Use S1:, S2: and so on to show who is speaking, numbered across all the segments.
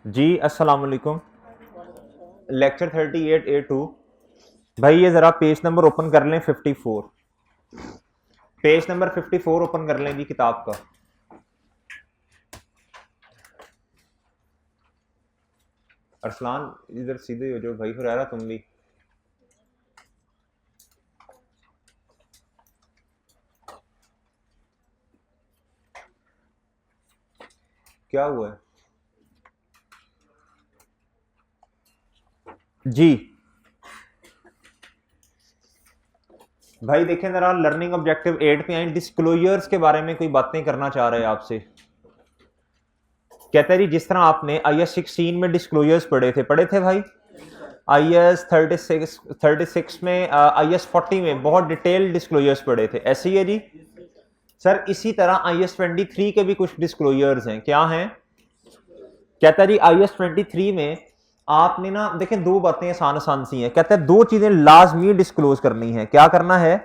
S1: जी अस्सलाम वालेकुम। Lecture 38A2। भाई ये ज़रा पेज नंबर ओपन कर लें 54। पेज नंबर 54 ओपन कर लें जी किताब का। अरसलान इधर सीधे हो जाओ भाई, हुरैरा तुम भी। क्या हुआ है जी? भाई देखें जरा लर्निंग ऑब्जेक्टिव 8 पे आए, डिस्क्लोजर्स के बारे में कोई बातें करना चाह रहे हैं आपसे। कहते हैं जी जिस तरह आपने IS 16 में डिस्क्लोजर्स पढ़े थे भाई, IS 36 में, IS 40 में बहुत डिटेल डिस्क्लोजर्स पढ़े थे, ऐसे ही है जी सर। इसी तरह IS 23 के भी कुछ डिस्क्लोजर्स हैं। क्या हैं? कहता है जी IS 23 में आपने ना देखें दो बातें आसान आसान सी हैं। कहता है दो चीजें लाजमी डिस्क्लोज करनी है। क्या करना है?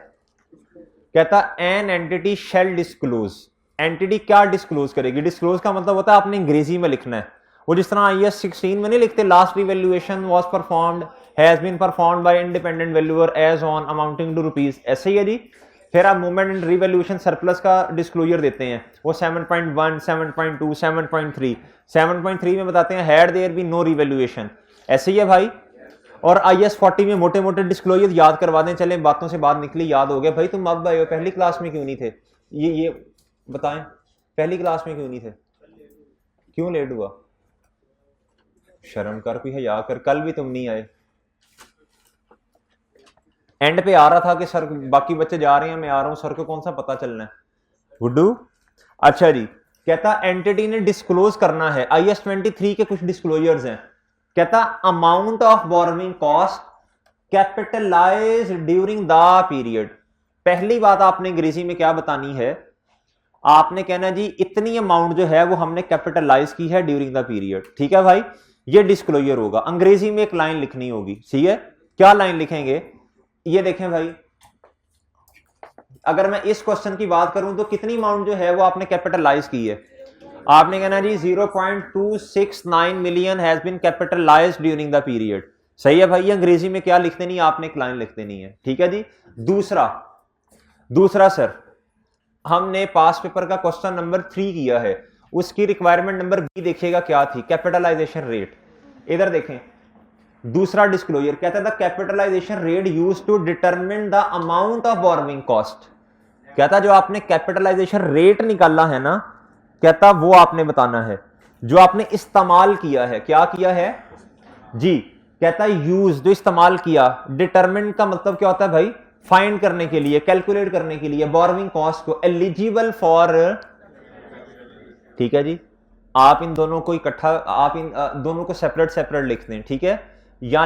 S1: कहता an entity shell disclose. Entity क्या डिस्क्लोज करेगी? डिस्क्लोज का मतलब होता है आपने अंग्रेजी में लिखना है। वो जिस तरह IS 16 में नहीं लिखते last revaluation was performed has been performed by independent valuer as on amounting to rupees, ऐसे ही है जी। फिर आप मूवमेंट एंड रिवैल्यूएशन सरप्लस का डिस्क्लोजर देते हैं, वो 7.1 7.2 7.3 7.3 में बताते हैं had there be no revaluation, ऐसे ही है भाई। और IS 40 में मोटे मोटे डिस्क्लोजर याद करवा दें। चले बातों से बात निकली, याद हो गया भाई। तुम अब आए हो, पहली क्लास में क्यों नहीं थे? ये बताएं, पहली क्लास में क्यों नहीं थे? क्यों लेट हुआ? शर्म कर, कोई हया कर। कल भी तुम नहीं आए। एंड पे आ रहा था कि सर बाकी बच्चे जा रहे हैं, मैं आ रहा हूं, सर को कौन सा पता चलना है? गुड्डू। अच्छा जी। कहता एंटिटी ने डिस्क्लोज करना है। IS 23 के कुछ डिस्क्लोजर्स हैं। कहता amount of borrowing cost capitalize during the period. पहली बात आपने अंग्रेजी में क्या बतानी है? आपने कहना जी इतनी अमाउंट जो है वो हमने कैपिटलाइज की है ड्यूरिंग द पीरियड, ठीक है भाई। ये डिस्क्लोजर होगा। अंग्रेजी में एक लाइन लिखनी होगी, ठीक है। क्या लाइन लिखेंगे? ये देखें भाई, अगर मैं इस क्वेश्चन की बात करूं तो कितनी अमाउंट जो है वो आपने कैपिटलाइज की है? आपने कहना जी 0.269 million has been capitalized during the period, सही है भाई। ये अंग्रेजी में क्या लिखते नहीं, आपने एक लाइन लिख देनी है, ठीक है जी। दूसरा दूसरा सर, हमने पास पेपर का क्वेश्चन नंबर 3 किया है, उसकी रिक्वायरमेंट नंबर बी देखिएगा क्या थी, कैपिटलाइजेशन रेट। इधर देखें, दूसरा डिस्क्लोजर कहता था capitalization rate used to determine the amount of borrowing cost. कहता जो आपने कैपिटलाइजेशन रेट निकाला है ना, कहता वो आपने बताना है जो आपने इस्तेमाल किया है। क्या किया है जी? कहता यूज, जो इस्तेमाल किया। डिटरमिन का मतलब क्या होता है भाई? फाइंड करने के लिए, कैलकुलेट करने के लिए बोरोइंग कॉस्ट को, एलिजिबल फॉर, ठीक है जी। आप इन दोनों को इकट्ठा, आप इन दोनों को सेपरेट सेपरेट लिख दें, ठीक है, या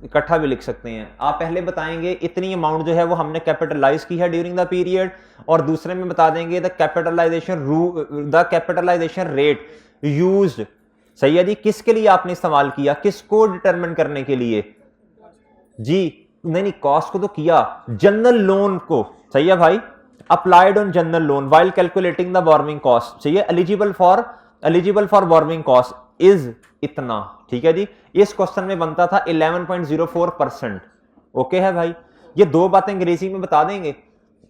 S1: इकट्ठा भी लिख सकते हैं। आप पहले बताएंगे इतनी अमाउंट जो है वो हमने कैपिटलाइज की है ड्यूरिंग द पीरियड, और दूसरे में बता देंगे द कैपिटलाइजेशन रेट यूज्ड, सही है जी। किसके लिए आपने इस्तेमाल किया? किसको डिटरमिन करने के लिए जी? नहीं, कॉस्ट को तो किया, जनरल लोन को, सही है भाई। Applied on general loan while calculating the borrowing cost, सही है। Eligible for borrowing cost is इतना, ठीक है जी। इस क्वेश्चन में बनता था 11.04%। ओके है भाई। ये दो बातें अंग्रेजी में बता देंगे।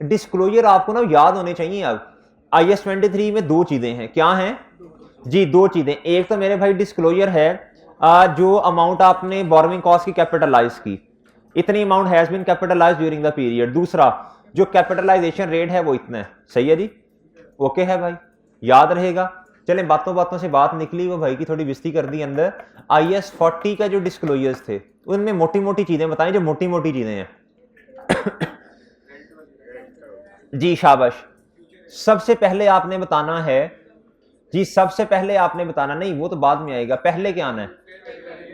S1: डिस्क्लोजर आपको ना याद होने चाहिए। अब IS 23 में दो चीजें हैं। क्या हैं जी? दो चीजें। एक तो मेरे भाई डिस्क्लोजर है जो अमाउंट आपने बोरोइंग कॉस्ट की कैपिटलाइज की, इतनी amount has been capitalize during the period. दूसरा जो कैपिटलाइजेशन रेट है वो इतना है, सही है जी। ओके है भाई, याद रहेगा। चलें, बातों बातों से बात निकली, वो भाई की थोड़ी बिस्ती कर दी अंदर। IS 40 का जो डिस्क्लोजर्स थे उनमें मोटी मोटी चीजें बताएं, जो मोटी मोटी चीजें हैं। जी शाबाश। सबसे पहले आपने बताना है जी, सबसे पहले आपने बताना, नहीं वो तो बाद में आएगा, पहले क्या आना है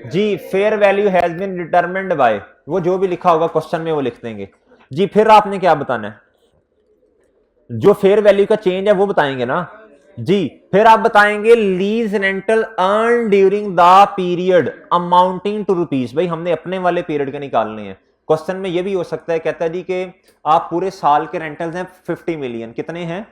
S1: जी? Fair value has been determined by, वो जो भी लिखा होगा क्वेश्चन में वो लिख देंगे जी। फिर आपने क्या बताना है? जो फेयर वैल्यू का चेंज है वो बताएंगे ना जी। फिर आप बताएंगे lease rental earn during the period amounting to rupees. भाई हमने अपने वाले पीरियड के निकालने हैं। क्वेश्चन में ये भी हो सकता है, कहता है जी कि आप पूरे साल के रेंटल्स हैं 50 मिलियन, कितने हैं?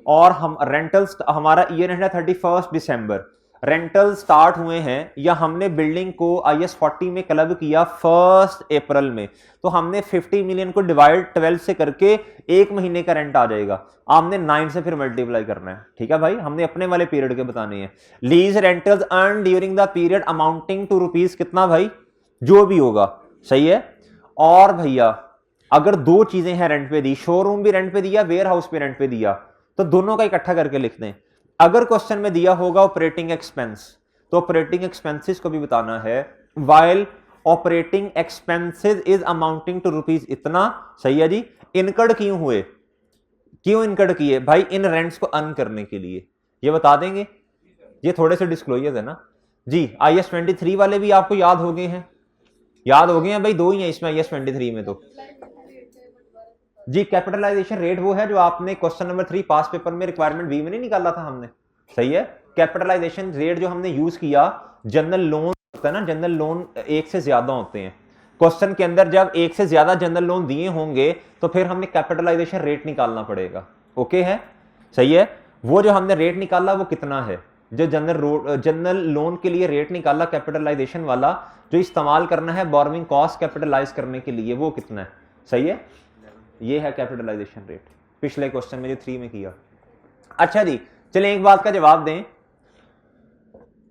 S1: और हम रेंटल्स, हमारा ईयर एंड है 31 दिसंबर। रेंटल स्टार्ट हुए हैं या हमने बिल्डिंग को IS 40 में क्लब किया 1 अप्रैल में, तो हमने 50 मिलियन को डिवाइड 12 से करके एक महीने का रेंट आ जाएगा। आपने 9 से फिर मल्टीप्लाई करना है, ठीक है भाई, हमने अपने वाले पीरियड के बताने हैं। Lease rentals earn during the period amounting to rupees कितना भाई, जो भी होगा, सही है। और भैया अगर दो चीजें हैं रेंट पे दी, शोरूम भी रेंट पे दिया, वेयर हाउस पे रेंट पे दिया, तो दोनों का इकट्ठा करके लिख दें। अगर क्वेश्चन में दिया होगा ऑपरेटिंग एक्सपेंस, तो ऑपरेटिंग एक्सपेंसेस को भी बताना है, while operating expenses is amounting to rupees इतना, सही है जी। इनकर्ड क्यों हुए, क्यों इनकर्ड किए भाई, इन रेंट्स को अर्न करने के लिए, ये बता देंगे। ये थोड़े से डिस्क्लोजर है ना जी। IS 23 वाले भी आपको याद हो गए हैं, याद हो गए हैं भाई, दो ही हैं इसमें IS 23 में तो जी। कैपिटलाइजेशन रेट वो है जो आपने क्वेश्चन नंबर 3 पास पेपर में रिक्वायरमेंट बी में नहीं निकाला था हमने, सही है। कैपिटलाइजेशन रेट जो हमने यूज किया, जनरल लोन होता है ना, जनरल लोन एक से ज्यादा होते हैं क्वेश्चन के अंदर, जब एक से ज्यादा जनरल लोन दिए होंगे तो फिर हमें कैपिटलाइजेशन रेट निकालना पड़ेगा, ओके है, सही है। वो जो हमने रेट निकाला वो कितना है, जो जनरल लोन के लिए रेट निकाला कैपिटलाइजेशन वाला, जो इस्तेमाल करना है बोरोइंग कॉस्ट कैपिटलाइज करने के लिए, वो कितना है, सही है। ये है कैपिटलाइजेशन रेट, पिछले क्वेश्चन में जो 3 में किया। अच्छा जी, चलिए एक बात का जवाब दें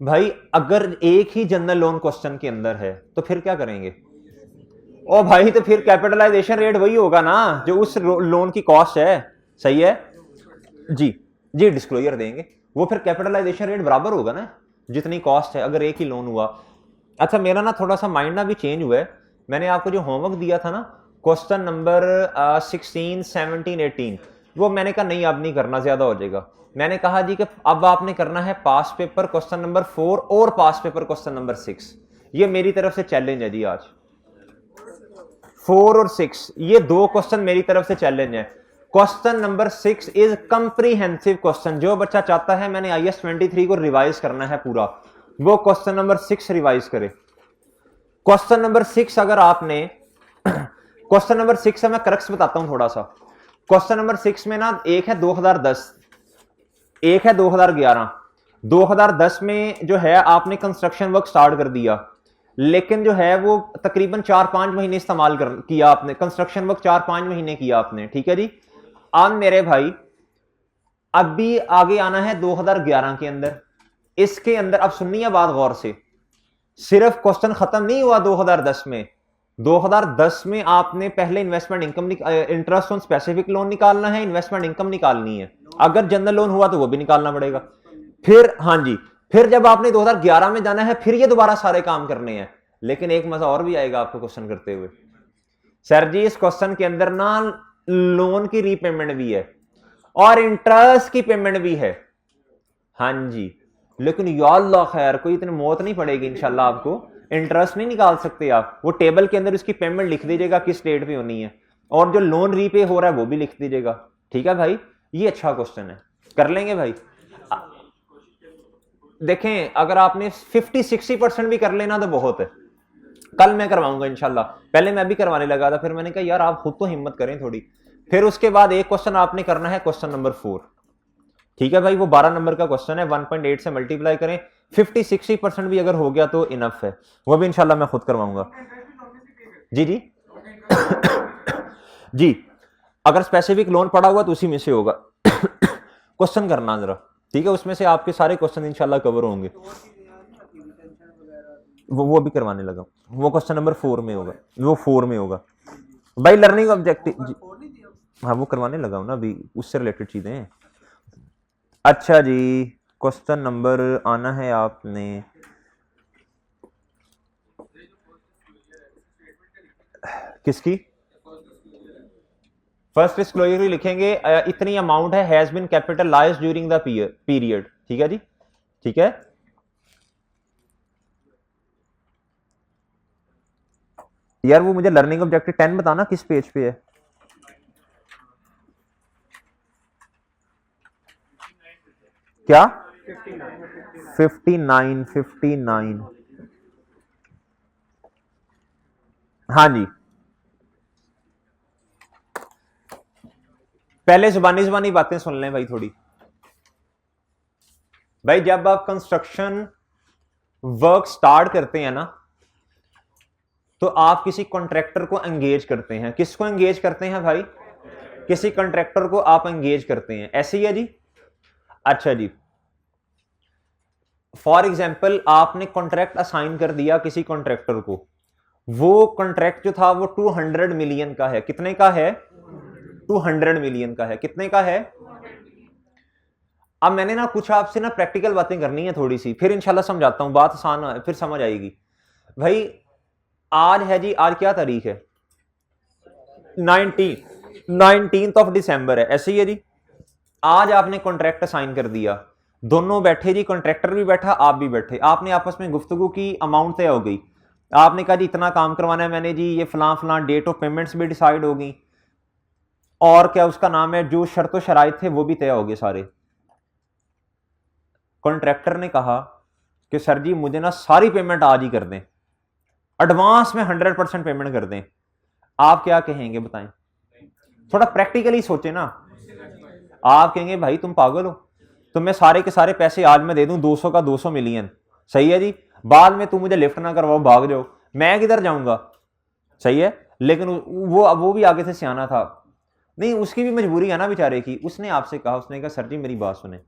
S1: भाई, अगर एक ही जनरल लोन क्वेश्चन के अंदर है तो फिर क्या करेंगे, ओ भाई तो फिर कैपिटलाइजेशन रेट वही होगा ना जो उस लोन की कॉस्ट है, सही है जी। जी डिस्क्लोजर देंगे, वो फिर कैपिटलाइजेशन रेट बराबर होगा ना जितनी कॉस्ट है, अगर एक ही लोन हुआ। अच्छा मेरा ना थोड़ा सा माइंड ना भी चेंज हुआ है, मैंने आपको जो होमवर्क दिया था ना क्वेश्चन नंबर 16, 17, 18, वो मैंने कहा नहीं अब नहीं करना, ज्यादा हो जाएगा। मैंने कहा जी कि अब आपने करना है पास पेपर क्वेश्चन नंबर 4 और पास पेपर क्वेश्चन नंबर 6। ये मेरी तरफ से चैलेंज है जी, आज 4 और 6 ये दो क्वेश्चन मेरी तरफ से चैलेंज है। Question number 6 is comprehensive question, जो बच्चा चाहता है मैंने IS 23 को रिवाइज करना है पूरा, वो क्वेश्चन नंबर 6 रिवाइज करे। क्वेश्चन नंबर 6 अगर आपने क्वेश्चन नंबर 6 से मैं करक्स बताता हूं थोड़ा सा। क्वेश्चन नंबर 6 में ना एक है 2010, एक है 2011। 2010 में जो है आपने कंस्ट्रक्शन वर्क स्टार्ट कर दिया, लेकिन जो है वो तकरीबन 4-5 महीने इस्तेमाल किया आपने, कंस्ट्रक्शन वर्क 4-5 महीने किया आपने, ठीक है जी। अब मेरे भाई अभी आगे आना है 2011 के अंदर, इसके अंदर अब सुनिए बात गौर से, सिर्फ क्वेश्चन खत्म नहीं हुआ 2010 में। 2010 में आपने पहले investment income, interest on specific loan निकालना है, इन्वेस्टमेंट इनकम निकालनी है, अगर जनरल लोन हुआ तो वो भी निकालना पड़ेगा। फिर हाँ जी, फिर जब आपने 2011 में जाना है फिर ये दोबारा सारे काम करने हैं। लेकिन एक मजा और भी आएगा आपको क्वेश्चन करते हुए, सर जी इस क्वेश्चन के अंदर ना लोन की रीपेमेंट भी है और इंटरेस्ट की पेमेंट भी है, हाँ जी। लेकिन या अल्लाह खैर कोई इतनी मौत नहीं पड़ेगी इंशाल्लाह, आपको इंटरेस्ट नहीं निकाल सकते आप, वो टेबल के अंदर उसकी पेमेंट लिख दीजिएगा किस डेट पे होनी है, और जो लोन रीपे हो रहा है वो भी लिख दीजिएगा, ठीक है भाई। ये अच्छा क्वेश्चन है, कर लेंगे भाई। देखें अगर आपने 50-60% भी कर लेना तो बहुत है, कल मैं करवाऊंगा इंशाल्लाह, पहले मैं भी करवाने लगा था, फिर मैंने कहा यार आप खुद तो हिम्मत करें थोड़ी। फिर उसके बाद एक क्वेश्चन आपने करना है क्वेश्चन नंबर 4, ठीक है भाई, वो 12 नंबर का क्वेश्चन है, 1.8 से मल्टीप्लाई करें, 50-60% भी अगर हो गया तो इनफ है, वो भी इंशाल्लाह मैं खुद करवाऊंगा। जी जी जी, अगर स्पेसिफिक लोन पड़ा हुआ तो उसी में से होगा क्वेश्चन करना जरा, ठीक है, उसमें से आपके सारे क्वेश्चन इंशाल्लाह कवर होंगे। वो भी करवाने लगा, वो क्वेश्चन नंबर 4 में होगा, वो 4 में होगा भाई, लर्निंग ऑब्जेक्टिव। हाँ वो करवाने लगा हूं ना अभी, उससे रिलेटेड चीजें हैं। अच्छा जी, क्वेश्चन नंबर आना है आपने, किसकी फर्स्ट डिस्क्लोजर लिखेंगे, इतनी अमाउंट है has been capitalized during the period, ठीक है जी, ठीक है। यार वो मुझे लर्निंग ऑब्जेक्टिव 10 बताना किस पेज पे है, क्या 59 हाँ जी। पहले जुबानी जुबानी बातें सुन लें भाई थोड़ी। भाई जब आप कंस्ट्रक्शन वर्क स्टार्ट करते हैं ना, तो आप किसी कॉन्ट्रैक्टर को एंगेज करते हैं। किसको एंगेज करते हैं भाई? किसी कॉन्ट्रैक्टर को आप एंगेज करते हैं, ऐसे ही है जी। अच्छा जी, फॉर एग्जाम्पल आपने कॉन्ट्रैक्ट असाइन कर दिया किसी कॉन्ट्रैक्टर को, वो कॉन्ट्रैक्ट जो था वो 200 मिलियन का है। कितने का है? 200 मिलियन का है। कितने का है? अब मैंने ना कुछ आपसे ना प्रैक्टिकल बातें करनी है थोड़ी सी, फिर इंशाल्लाह समझाता हूं, बात आसान है फिर समझ आएगी। भाई आज है जी, आज क्या तारीख है? 19th ऑफ दिसंबर है, ऐसे ही है जी। आज आपने कॉन्ट्रैक्ट साइन कर दिया, दोनों बैठे जी, कॉन्ट्रैक्टर भी बैठा, आप भी बैठे, आपने आपस में गुफ्तगू की, अमाउंट तय हो गई। आपने कहा जी इतना काम करवाना है मैंने जी, ये फलां फलां डेट ऑफ पेमेंट्स भी डिसाइड हो गई, और क्या उसका नाम है, जो शर्त शराइत थे वो भी तय हो गए सारे। कॉन्ट्रैक्टर ने कहा कि सर जी मुझे ना सारी पेमेंट आज ही कर दें, एडवांस में 100% पेमेंट कर दें। आप क्या कहेंगे बताएं? थोड़ा प्रैक्टिकली सोचे ना। आप कहेंगे भाई तुम पागल हो, तो मैं सारे के सारे पैसे आज मैं दे दूं, 200 का 200 मिलियन, सही है जी, बाद में तुम मुझे लिफ्ट ना करवाओ, भाग जाओ, मैं किधर जाऊंगा? सही है। लेकिन वो भी आगे से सियाना था, नहीं उसकी भी मजबूरी है ना बेचारे की। उसने आपसे कहा, उसने कहा सर जी मेरी बात सुने,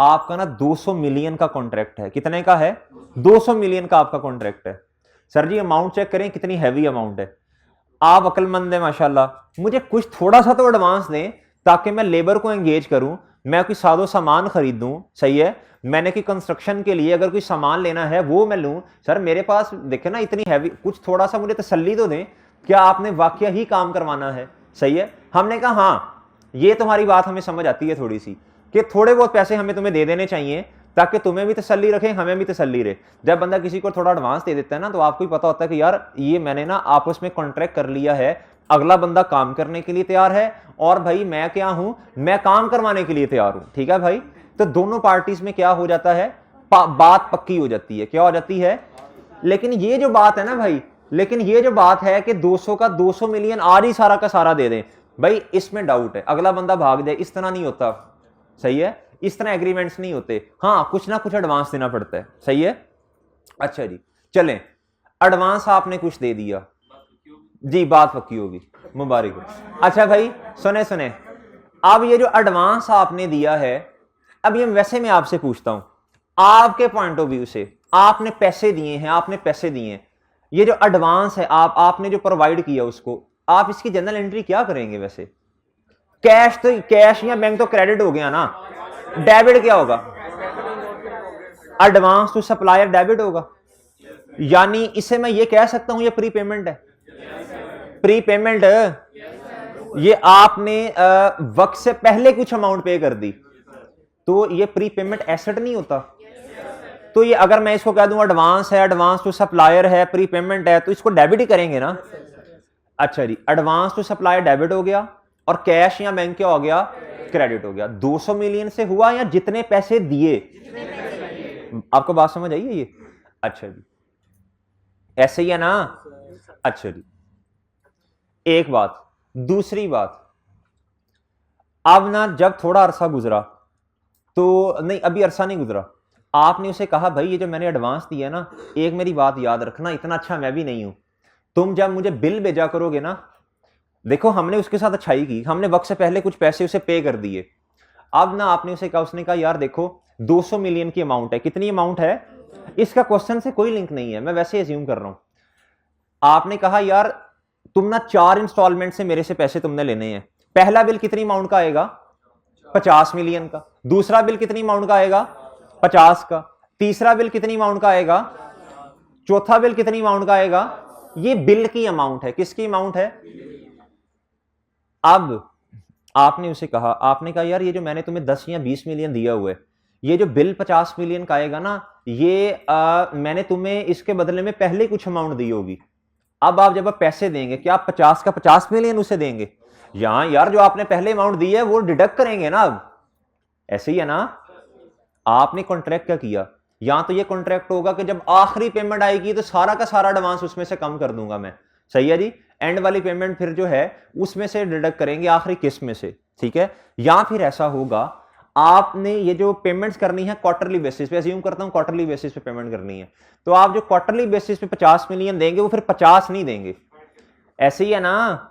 S1: आपका ना 200 मिलियन का कॉन्ट्रैक्ट है। कितने का है? 200 मिलियन का आपका कॉन्ट्रैक्ट है। सर जी अमाउंट चेक करें कितनी हैवी अमाउंट है। आप अक्लमंद है माशाल्लाह, मुझे कुछ थोड़ा सा तो एडवांस दें ताकि मैं लेबर को एंगेज करूं, मैं कोई सादो सामान खरीद दूं, सही है, मैंने कि कंस्ट्रक्शन के लिए अगर कोई सामान लेना है वो मैं लूं। सर मेरे पास देखे ना इतनी हैवी, कुछ थोड़ा सा मुझे तसल्ली तो दें, क्या आपने वाकया ही काम करवाना है? सही है। हमने कहा हाँ ये तुम्हारी बात हमें समझ आती है थोड़ी सी, कि थोड़े बहुत पैसे हमें तुम्हें दे देने चाहिए ताकि तुम्हें भी तसल्ली रखें, हमें भी तसल्ली रहे। जब बंदा किसी को थोड़ा एडवांस दे देता है ना, तो आपको ही पता होता है कि यार ये मैंने ना आपस में कॉन्ट्रैक्ट कर लिया है, अगला बंदा काम करने के लिए तैयार है, और भाई मैं क्या हूं, मैं काम करवाने के लिए तैयार हूं। ठीक है भाई, तो दोनों पार्टीज में क्या हो जाता है, बात पक्की हो जाती है। क्या हो जाती है? लेकिन ये जो बात है ना भाई, लेकिन ये जो बात है कि 200 का 200 मिलियन आज ही सारा का सारा दे दें, भाई इसमें डाउट है, अगला बंदा भाग जाए, इस तरह नहीं होता। सही है, इस तरह एग्रीमेंट्स नहीं होते। हाँ कुछ ना कुछ एडवांस देना पड़ता है, सही है। अच्छा जी चलें, एडवांस आपने कुछ दे दिया जी, बात पक्की होगी, मुबारक हो। अच्छा भाई सुने सुने, अब ये जो एडवांस आपने दिया है, अब ये वैसे मैं आपसे पूछता हूं, आपके पॉइंट ऑफ व्यू से, आपने पैसे दिए हैं, आपने पैसे दिए हैं, ये जो एडवांस है आपने जो प्रोवाइड किया उसको, आप इसकी जनरल एंट्री क्या करेंगे? वैसे कैश तो, कैश या बैंक तो क्रेडिट हो गया ना, डेबिट क्या होगा? एडवांस टू सप्लायर डेबिट होगा, यानी इसे मैं ये कह सकता हूं ये प्री पेमेंट है। प्री पेमेंट, ये आपने वक्त से पहले कुछ अमाउंट पे कर दी, तो ये प्री पेमेंट एसेट नहीं होता? तो ये अगर मैं इसको कह दूं एडवांस है, एडवांस टू सप्लायर है, प्री पेमेंट है, तो इसको डेबिट ही करेंगे ना। अच्छा जी, एडवांस टू सप्लायर डेबिट हो गया, और कैश या बैंक क्या हो गया? क्रेडिट हो गया। 200 मिलियन से हुआ या जितने पैसे दिए? आपको बात समझ आई है ये? अच्छा जी ऐसे ही है ना। अच्छा जी, एक बात, दूसरी बात, अब ना जब थोड़ा अरसा गुजरा, तो नहीं अभी अरसा नहीं गुजरा, आपने उसे कहा भाई ये जो मैंने एडवांस दिया ना, एक मेरी बात याद रखना, इतना अच्छा मैं भी नहीं हूं, तुम जब मुझे बिल भेजा करोगे ना, देखो हमने उसके साथ अच्छाई की, हमने वक्त से पहले कुछ पैसे उसे पे कर दिए। अब ना आपने उसे कहा, उसने कहा यार देखो 200 मिलियन की अमाउंट है। कितनी अमाउंट है? इसका क्वेश्चन से कोई लिंक नहीं है, मैं वैसे एज्यूम कर रहा हूं। आपने कहा यार तुम ना 4 इंस्टॉलमेंट से मेरे से पैसे तुमने लेने हैं। पहला बिल कितनी अमाउंट का आएगा? 50 मिलियन का। दूसरा बिल कितनी अमाउंट का आएगा? 50 का। तीसरा बिल कितनी अमाउंट का आएगा? चौथा बिल कितनी अमाउंट का आएगा? ये बिल की अमाउंट है। किसकी अमाउंट है? अब आपने उसे कहा, आपने कहा यार ये जो मैंने तुम्हें 10 या 20 मिलियन दिया हुआ है, ये जो बिल 50 मिलियन का आएगा ना, ये मैंने तुम्हें इसके बदले में पहले कुछ अमाउंट दी होगी। अब आप जब आप पैसे देंगे, क्या आप 50 का 50 मिलियन उसे देंगे? यहां यार जो आपने पहले अमाउंट दी है वो डिडक्ट करेंगे ना। अब ऐसे ही है ना, आपने कॉन्ट्रैक्ट क्या किया, यहां तो ये कॉन्ट्रैक्ट होगा कि जब आखिरी पेमेंट आएगी तो सारा का सारा एडवांस उसमें से कम कर दूंगा मैं, सही है जी, एंड वाली पेमेंट फिर जो है उसमें से डिडक्ट करेंगे आखिरी किस्त में से। ठीक है, या फिर ऐसा होगा आपने ये जो पेमेंट्स करनी है क्वार्टरली बेसिस पे, अज्यूम करता हूं क्वार्टरली बेसिस पे पेमेंट करनी है, तो आप जो क्वार्टरली बेसिस पे 50 मिलियन देंगे वो फिर 50 नहीं देंगे, ऐसे ही है ना,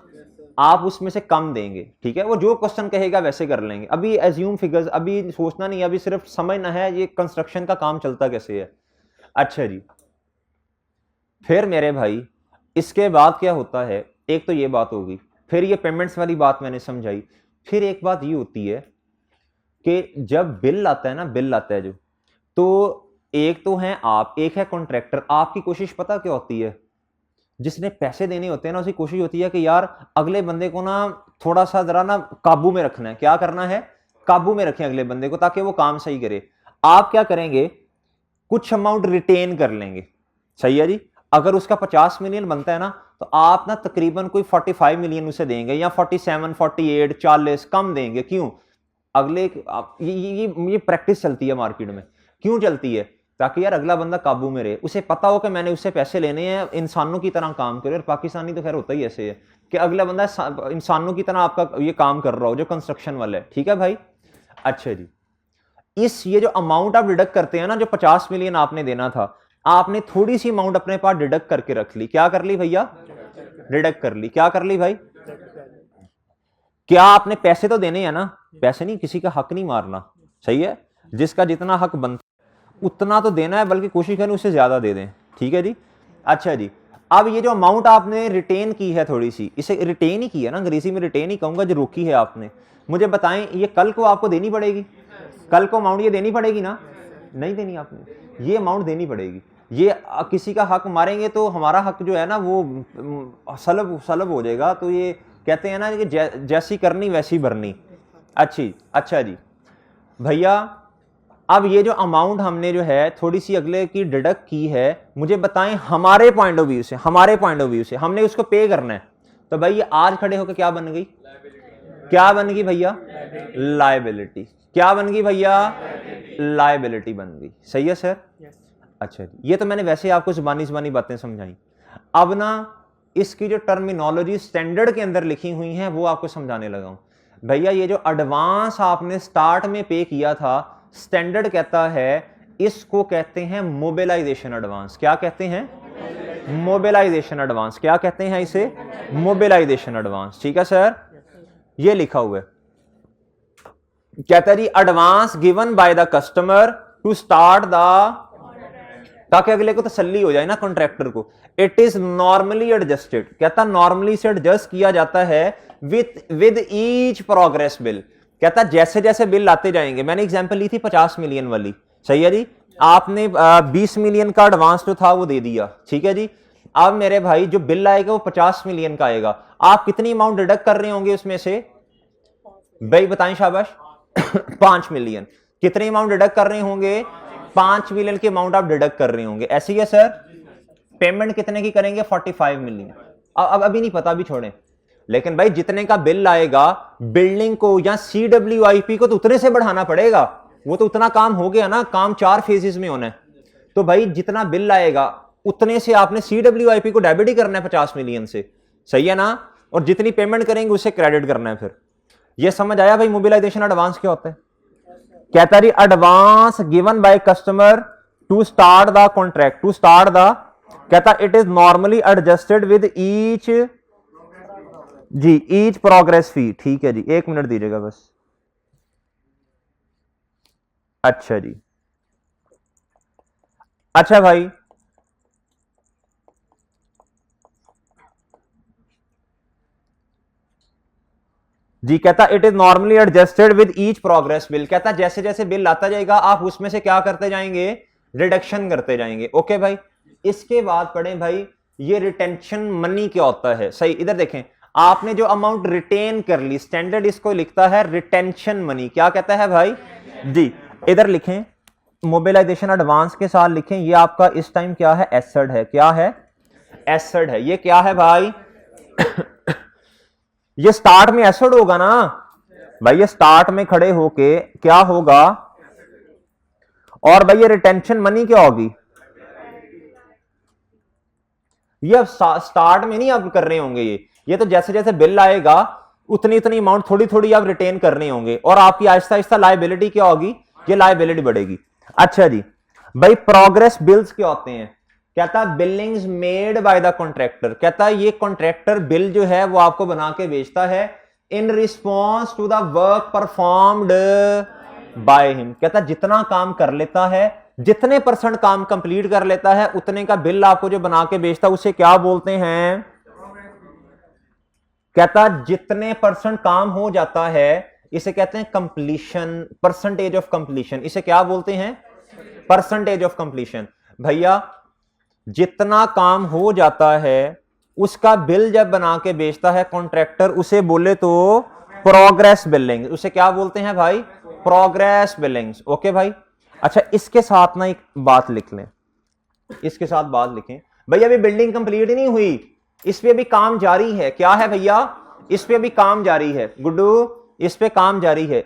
S1: आप उसमें से कम देंगे, ठीक है। वो जो क्वेश्चन कहेगा वैसे कर लेंगे। अभी एज्यूम फिगर्स अभी सोचना नहीं, अभी सिर्फ समझना है ये कंस्ट्रक्शन का काम चलता कैसे है। अच्छा जी, फिर मेरे भाई इसके बाद क्या होता है, एक तो ये बात होगी, फिर ये पेमेंट्स वाली बात मैंने समझाई। फिर एक बात ये होती है कि जब बिल आता है ना, बिल आता है जो, तो एक तो है आप, एक है कॉन्ट्रैक्टर। आपकी कोशिश पता क्या होती है, जिसने पैसे देने होते हैं ना, उसकी कोशिश होती है कि यार अगले बंदे को ना थोड़ा सा जरा ना काबू में रखना है। क्या करना है, काबू में रखें अगले बंदे को ताकि वो काम सही करे। आप क्या करेंगे, कुछ अमाउंट रिटेन कर लेंगे, सही है जी। अगर उसका 50 मिलियन बनता है ना, तो आप ना तकरीबन कोई 45 मिलियन उसे देंगे, या 47, 48, 40 कम देंगे। क्यों, अगले ये प्रैक्टिस चलती है मार्केट में। क्यों चलती है, ताकि यार अगला बंदा काबू में रहे, उसे पता हो कि मैंने उससे पैसे लेने हैं, इंसानों की तरह काम करे। और पाकिस्तानी तो खैर होता ही ऐसे है कि अगला बंदा इंसानों की तरह आपका ये काम कर रहा हो, जो कंस्ट्रक्शन वाला है, ठीक है भाई। अच्छा जी, ये जो अमाउंट आप डिडक्ट करते हैं ना, जो 50 मिलियन आपने देना था, आपने थोड़ी सी अमाउंट अपने पास डिडक्ट करके रख ली। क्या कर ली भैया, डिडक्ट कर ली। क्या कर ली भाई, क्या आपने पैसे तो देने हैं ना, पैसे नहीं, किसी का हक नहीं मारना, सही है। जिसका जितना हक बनता उतना तो देना है, बल्कि कोशिश करें उससे ज्यादा दे दें, ठीक है जी। अच्छा जी, अब ये जो अमाउंट आपने रिटेन की है थोड़ी सी, इसे रिटेन ही की है ना, अंग्रेजी में रिटेन ही कहूंगा, जो रोकी है आपने, मुझे बताएं ये कल को आपको देनी पड़ेगी? कल को अमाउंट ये देनी पड़ेगी ना, नहीं देनी आपने, ये अमाउंट देनी पड़ेगी। ये किसी का हक मारेंगे तो हमारा हक जो है ना वो सलब हो जाएगा। तो ये कहते हैं ना कि जैसी करनी वैसी भरनी। अच्छा जी भैया, अब ये जो अमाउंट हमने जो है थोड़ी सी अगले की डिडक्ट की है, मुझे बताएं हमारे पॉइंट ऑफ व्यू से, हमने उसको पे करना है। तो भाई ये आज खड़े होकर क्या बन गई, क्या बन गई भैया, लायबिलिटी। क्या बन गई भैया, लायबिलिटी बन गई, सही है सर। अच्छा जी, ये तो मैंने वैसे आपको जुबानी बातें समझाई। अब ना इसकी जो टर्मिनोलॉजी स्टैंडर्ड के अंदर लिखी हुई है वो आपको समझाने लगा हूं। भैया ये जो एडवांस आपने स्टार्ट में पे किया था, स्टैंडर्ड कहता है इसको कहते हैं मोबिलाइजेशन एडवांस। क्या कहते हैं, मोबिलाइजेशन एडवांस। क्या कहते हैं इसे, मोबिलाइजेशन एडवांस, ठीक है सर। ये लिखा हुआ है, कहता है जी advance given by the customer to start the, ताकि अगले को तसल्ली हो जाए ना कॉन्ट्रैक्टर को। इट इज नॉर्मली एडजस्टेड, कहता नॉर्मली से एडजस्ट किया जाता है विद ईच प्रोग्रेस बिल। कहता जैसे जैसे बिल आते जाएंगे, मैंने एग्जांपल ली थी 50 मिलियन वाली, सही है जी। आपने 20 मिलियन का एडवांस जो था वो दे दिया, ठीक है जी। अब मेरे भाई जो बिल आएगा वो 50 मिलियन का आएगा। आप कितनी अमाउंट डिडक्ट कर रहे होंगे उसमें से, भाई बताएं शाबाश 5 मिलियन। कितने अमाउंट डिडक्ट कर रहे होंगे, 5 मिलियन की अमाउंट आप डिडक्ट कर रहे होंगे, ऐसे ही है सर। पेमेंट कितने की करेंगे, 45 मिलियन। अब अभी नहीं पता, अभी छोड़ें। लेकिन भाई जितने का बिल आएगा बिल्डिंग को या CWIP को तो उतने से बढ़ाना पड़ेगा, वो तो उतना काम हो गया ना, काम 4 फेजेस में होना है। तो भाई जितना बिल आएगा उतने से आपने CWIP को डेबिट ही करना है 50 मिलियन से, सही है ना। और जितनी पेमेंट करेंगे उसे क्रेडिट करना है। फिर ये समझ आया भाई मोबिलाइजेशन एडवांस क्या होता है। कहता है advance given by customer to start the contract, to start the, कहता it is normally adjusted with each जी, ईच प्रोग्रेस फी। ठीक है जी, 1 मिनट दीजिएगा बस। अच्छा जी, अच्छा भाई जी, कहता it is normally adjusted with each progress bill. कहता जैसे जैसे बिल आता जाएगा आप उसमें से क्या करते जाएंगे, रिडक्शन करते जाएंगे। ओके भाई, इसके बाद पढ़ें भाई ये रिटेंशन मनी क्या होता है। सही, इधर देखें, आपने जो अमाउंट रिटेन कर ली, स्टैंडर्ड इसको लिखता है रिटेंशन मनी। क्या कहता है भाई जी, इधर लिखें मोबिलाइजेशन एडवांस के साथ लिखें, ये आपका इस टाइम क्या है, एसेट है। क्या है, एसेट है। ये क्या है भाई ये स्टार्ट में एसेट होगा ना भाई, ये स्टार्ट में खड़े होके क्या होगा, और भाई ये रिटेंशन मनी क्या होगी, ये अब स्टार्ट में नहीं आप कर रहे होंगे, ये तो जैसे जैसे बिल आएगा उतनी उतनी अमाउंट थोड़ी थोड़ी आप रिटेन करने होंगे और आपकी आहिस्ता आहिस्ता लायबिलिटी क्या होगी, ये लायबिलिटी बढ़ेगी। अच्छा जी भाई, प्रोग्रेस बिल्स क्या होते हैं? कहता Billings made by the contractor. कहता ये कॉन्ट्रैक्टर बिल जो है वो आपको बना के बेचता है in response to the work performed by him. कहता जितना काम कर लेता है, जितने परसेंट काम कंप्लीट कर लेता है, उतने का बिल आपको जो बना के बेचता है उसे क्या बोलते हैं? कहता जितने परसेंट काम हो जाता है इसे कहते हैं कंप्लीशन, परसेंटेज ऑफ कंप्लीशन। इसे क्या बोलते हैं? Percentage of completion. भैया जितना काम हो जाता है उसका बिल जब बना के बेचता है कॉन्ट्रैक्टर, उसे बोले तो प्रोग्रेस बिलिंग। उसे क्या बोलते हैं भाई? Progress Billings. ओके भाई। अच्छा इसके साथ ना एक बात लिख लें, इसके साथ बात लिखें। भैया अभी बिल्डिंग कंप्लीट ही नहीं हुई, इस पे अभी काम जारी है। क्या है भैया? इस पे अभी काम जारी है। गुड्डू इस पे काम जारी है।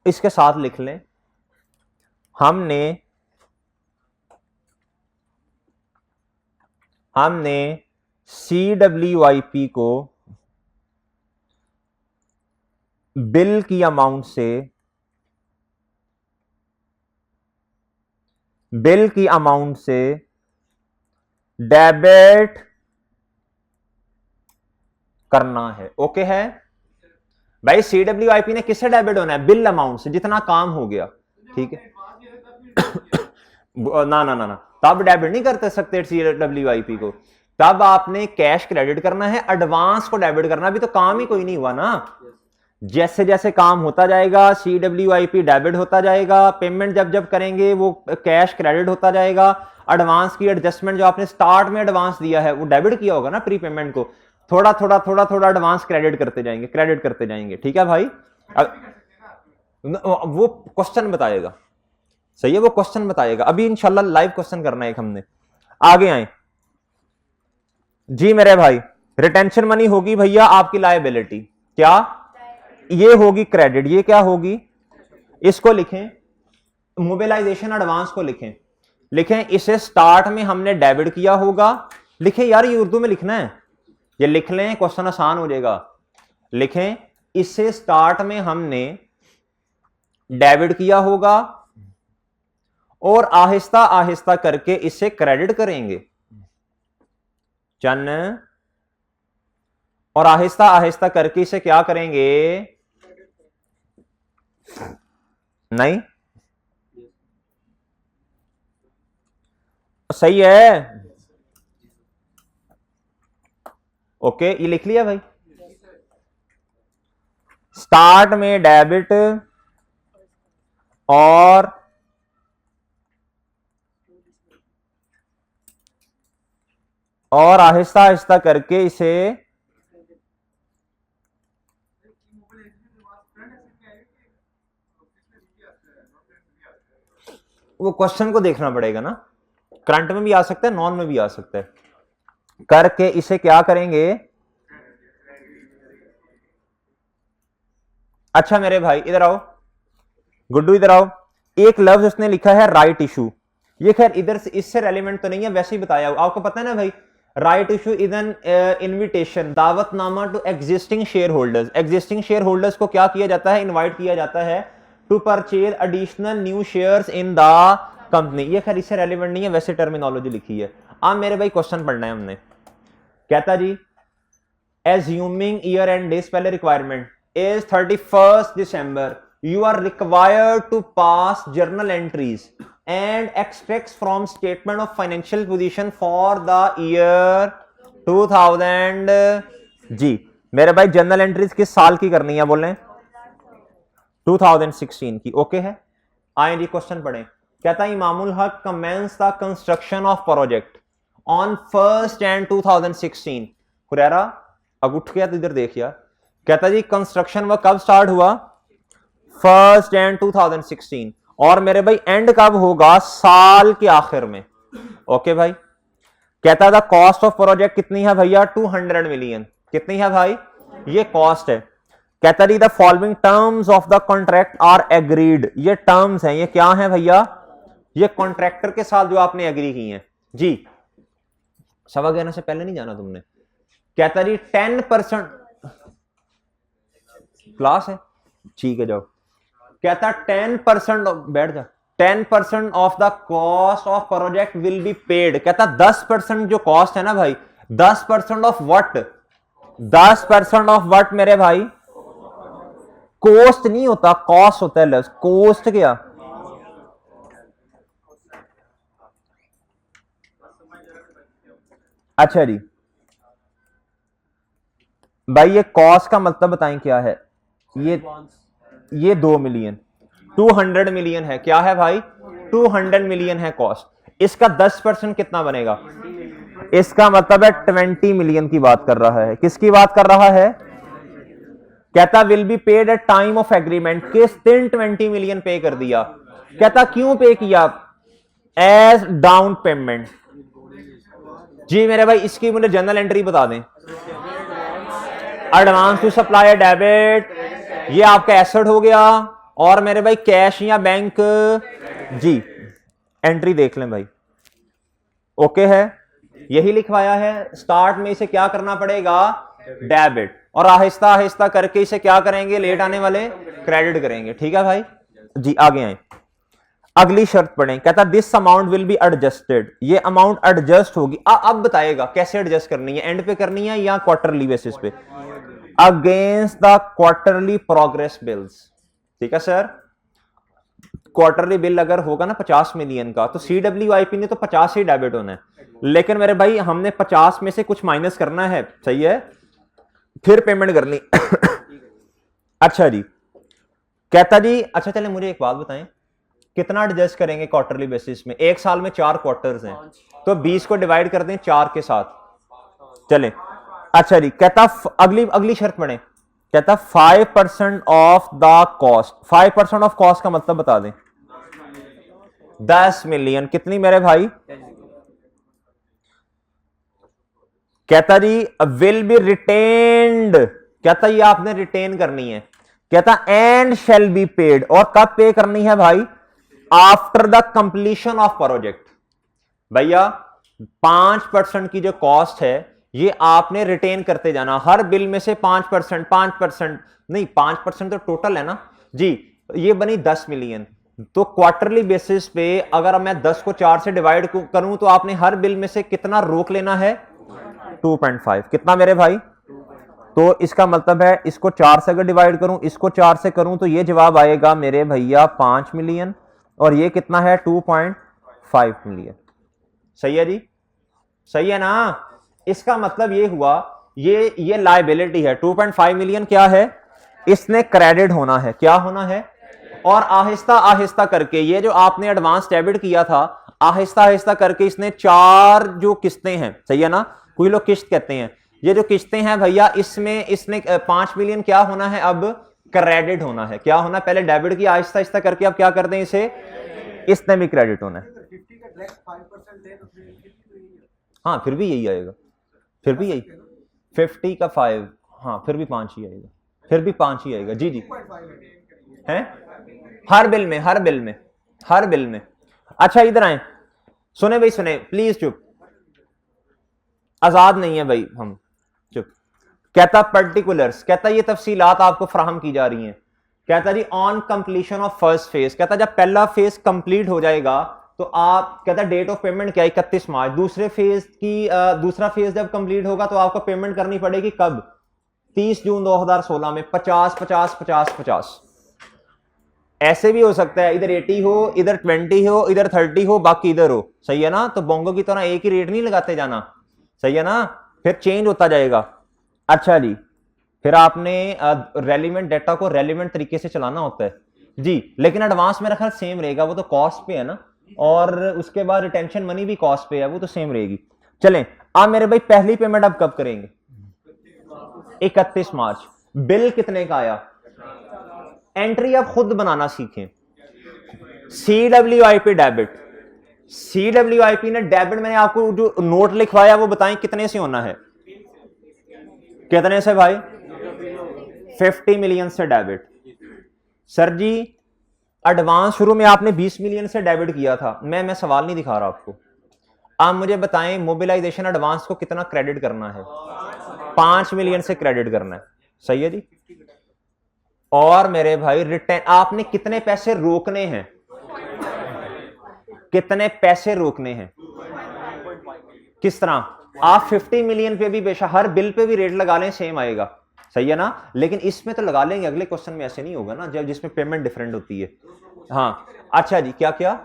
S1: इसके साथ लिख लें, हमने CWIP को बिल की अमाउंट से डेबिट करना है। ओके है भाई। CWIP ने किससे डेबिट होना है? बिल अमाउंट से, जितना काम हो गया। ठीक है ना ना ना ना, तब डेबिट नहीं कर सकते CWIP को, तब आपने कैश क्रेडिट करना है, एडवांस को डेबिट करना। अभी तो काम ही कोई नहीं हुआ ना। जैसे जैसे काम होता जाएगा CWIP डेबिट होता जाएगा, पेमेंट जब जब करेंगे वो कैश क्रेडिट होता जाएगा। एडवांस की एडजस्टमेंट जो आपने स्टार्ट में एडवांस दिया है वो डेबिट किया होगा ना प्री पेमेंट को, थोड़ा थोड़ा थोड़ा थोड़ा एडवांस क्रेडिट करते जाएंगे, क्रेडिट करते जाएंगे। ठीक है भाई। वो क्वेश्चन बताएगा, सही है, वो क्वेश्चन बताएगा। अभी इंशाल्लाह लाइव क्वेश्चन करना है एक हमने। आगे आए जी मेरे भाई। रिटेंशन मनी होगी भैया आपकी लायबिलिटी, क्या ये होगी क्रेडिट, ये क्या होगी? इसको लिखें, मोबिलाइजेशन एडवांस को लिखें इसे स्टार्ट में हमने डेबिट किया होगा। लिखें यार, ये उर्दू में लिखना है, ये लिख लें, क्वेश्चन आसान हो जाएगा। लिखें इसे स्टार्ट में हमने डेबिट किया होगा और आहिस्ता आहिस्ता करके इसे क्रेडिट करेंगे चन, और आहिस्ता आहिस्ता करके इसे क्या करेंगे? नहीं सही है। ओके ये लिख लिया भाई। स्टार्ट में डेबिट और आहिस्ता आहिस्ता करके इसे वो क्वेश्चन को देखना पड़ेगा ना, करंट में भी आ सकता है, नॉन में भी आ सकता है। करके इसे क्या करेंगे? अच्छा मेरे भाई इधर आओ, गुड्डू इधर आओ। एक लफ्ज उसने लिखा है राइट इशू, ये खैर इधर से इससे रेलिवेंट तो नहीं है, वैसे ही बताया आपको पता है ना भाई। Right issue is an invitation, दावतनामा to existing shareholders. Existing shareholders को क्या किया जाता है? इनवाइट किया जाता है to purchase additional new shares in the company. ये खैर इससे रेलिवेंट नहीं है, वैसे टर्मिनोलॉजी लिखी है। अब मेरे भाई क्वेश्चन पढ़ना है हमने। कहता जी एज्यूमिंग ईयर एंड डेज, पहले requirement is 31 December, you are required to pass journal entries and extracts from statement of financial position for the year 2000। जी मेरे भाई जर्नल एंट्रीज किस साल की करनी है बोलें? 2016 की। ओके है। आए जी क्वेश्चन पढ़ें। कहता है Imamul Haq commences the construction of project on 1 Jan 2016। Huraira अब उठ गया तो इधर देख यार। कहता जी कंस्ट्रक्शन वर्क कब स्टार्ट हुआ? 1 Jan 2016। और मेरे भाई एंड कब होगा? साल के आखिर में। ओके भाई। कहता था कॉस्ट ऑफ प्रोजेक्ट कितनी है भैया? 200 मिलियन। कितनी है भाई? ये कॉस्ट है। कहता जी the following terms of the contract are agreed. ये टर्म्स हैं, ये क्या है भैया? ये कॉन्ट्रैक्टर के साथ जो आपने एग्री की हैं जी। 11:15 से पहले नहीं जाना तुमने। कहता जी 10%। क्लास है, ठीक है जाओ। कहता 10%, बैठ जा, 10% of the cost of project will be paid. कहता 10% जो कॉस्ट है ना भाई, 10% ऑफ व्हाट, 10% ऑफ व्हाट मेरे भाई, कॉस्ट नहीं होता, कॉस्ट होता है लफ्ज, कॉस्ट क्या, अच्छा जी भाई ये कॉस्ट का मतलब बताएं क्या है, ये 2 मिलियन, 200 मिलियन है, क्या है भाई 200 मिलियन है कॉस्ट, इसका 10% कितना बनेगा, इसका मतलब है 20 मिलियन की बात कर रहा है, किसकी बात कर रहा है, कहता will be paid at time of agreement, किस दिन 20 मिलियन पे कर दिया, कहता क्यों पे किया, एज डाउन पेमेंट। जी मेरे भाई इसकी मुझे जनरल एंट्री बता दें, एडवांस टू सप्लायर डेबिट, ये आपका एसेट हो गया, और मेरे भाई कैश या बैंक, जी एंट्री देख लें भाई, ओके है, यही लिखवाया है, स्टार्ट में इसे क्या करना पड़ेगा, डेबिट, और आहिस्ता आहिस्ता करके इसे क्या करेंगे, लेट आने वाले क्रेडिट करेंगे, ठीक है भाई जी। आगे आए, अगली शर्त पढ़ें, कहता this amount will be adjusted, ये अमाउंट एडजस्ट होगी, अब बताएगा कैसे एडजस्ट करनी है, एंड पे करनी है या क्वार्टरली बेसिस पे, against the quarterly progress bills, ठीक है सर। क्वार्टरली बिल अगर होगा ना 50 मिलियन का, तो CWIP ने तो 50 ही डेबिट होना है, लेकिन मेरे भाई हमने 50 में से कुछ माइनस करना है, सही है, फिर पेमेंट करनी अच्छा जी, कहता जी अच्छा चले मुझे एक बात बताएं, कितना एडजस्ट करेंगे क्वार्टरली बेसिस में, एक साल में 4 क्वार्टर्स हैं, तो 20 को डिवाइड कर दें 4 के साथ, चले अच्छा जी। कहता अगली शर्त पढ़ें, कहता 5% of the cost, 5% of cost का मतलब बता दें, 10 मिलियन, कितनी मेरे भाई, कहता जी विल बी रिटेन्ड, कहता ये आपने रिटेन करनी है, कहता एंड शेल बी पेड, और कब पे करनी है भाई, after the completion of project. भैया 5% की जो कॉस्ट है ये आपने रिटेन करते जाना, हर बिल में से 5% नहीं, 5% तो टोटल है ना जी, ये बनी 10 मिलियन, तो क्वार्टरली बेसिस पे अगर मैं 10 को 4 से डिवाइड करूं तो आपने हर बिल में से कितना रोक लेना है, 2.5, कितना मेरे भाई, तो इसका मतलब है इसको 4 से अगर डिवाइड करूं, इसको 4 से करूं, तो ये जवाब आएगा मेरे भैया 5 मिलियन, और ये कितना है 2.5 मिलियन, सही है जी, सही है ना। इसका मतलब ये हुआ, ये लायबिलिटी है, 2.5 मिलियन क्या है, इसने क्रेडिट होना है, क्या होना है, और आहिस्ता आहिस्ता करके ये जो आपने एडवांस डेबिट किया था, आहिस्ता आहिस्ता करके इसने 4 जो किस्तें हैं, सही है ना, कोई लोग किस्त कहते हैं, ये जो किस्तें हैं भैया, इसमें इसने 5 मिलियन क्या होना है, अब क्रेडिट होना है, क्या होना, पहले डेबिट किया, आहिस्ता आहिस्ता करके अब क्या कर दें इसे, इसने भी क्रेडिट होना है, हाँ फिर भी यही आएगा, फिर भी यही 50 का 5, हाँ फिर भी 5 ही आएगा, फिर भी 5 ही आएगा, जी जी है, हर बिल में, हर बिल में, हर बिल में। अच्छा इधर आए, सुने भाई सुने, प्लीज चुप, आजाद नहीं है भाई हम, चुप। कहता पर्टिकुलर्स, कहता ये तफसीलात आपको फराहम की जा रही हैं, कहता जी on completion of first phase, कहता जब पहला फेज कंप्लीट हो जाएगा तो आप, कहता डेट ऑफ पेमेंट क्या है 31 मार्च, दूसरे फेज की दूसरा फेज जब कंप्लीट होगा तो आपको पेमेंट करनी पड़ेगी कब, 30 जून 2016 में, 50 ऐसे भी हो सकता है, इधर 80 हो, इधर 20 हो, इधर 30 हो, बाकी इधर हो, सही है ना, तो बोंगो की तरह एक ही रेट नहीं लगाते जाना, सही है ना, फिर चेंज होता जाएगा। अच्छा जी, फिर आपने रेलिवेंट डेटा को रेलिवेंट तरीके से चलाना होता है जी, लेकिन एडवांस मेरा ख्याल सेम रहेगा, वो तो कॉस्ट पे है ना, और उसके बाद रिटेंशन मनी भी कॉस्ट पे है, वो तो सेम रहेगी। चलें आप मेरे भाई पहली पेमेंट अब कब करेंगे, 31 मार्च, बिल कितने का आया, एंट्री आप खुद बनाना सीखें, CWIP डेबिट, CWIP ने डेबिट, मैंने आपको जो नोट लिखवाया वो बताएं कितने से होना है, कितने से भाई, 50 मिलियन से डेबिट। सर जी एडवांस शुरू में आपने 20 मिलियन से डेबिट किया था, मैं सवाल नहीं दिखा रहा आपको, आप मुझे बताएं मोबिलाइजेशन एडवांस को कितना क्रेडिट करना है, 5 मिलियन से क्रेडिट करना है, सही है जी, और मेरे भाई रिटेन आपने कितने पैसे रोकने हैं, कितने पैसे रोकने हैं, किस तरह आप 50 मिलियन पे भी बेशक हर बिल पे भी रेट लगा लें सेम आएगा, सही है ना, लेकिन इसमें तो लगा लेंगे, अगले क्वेश्चन में ऐसे नहीं होगा ना जब जिसमें पेमेंट डिफरेंट होती है। हाँ अच्छा जी, क्या क्या,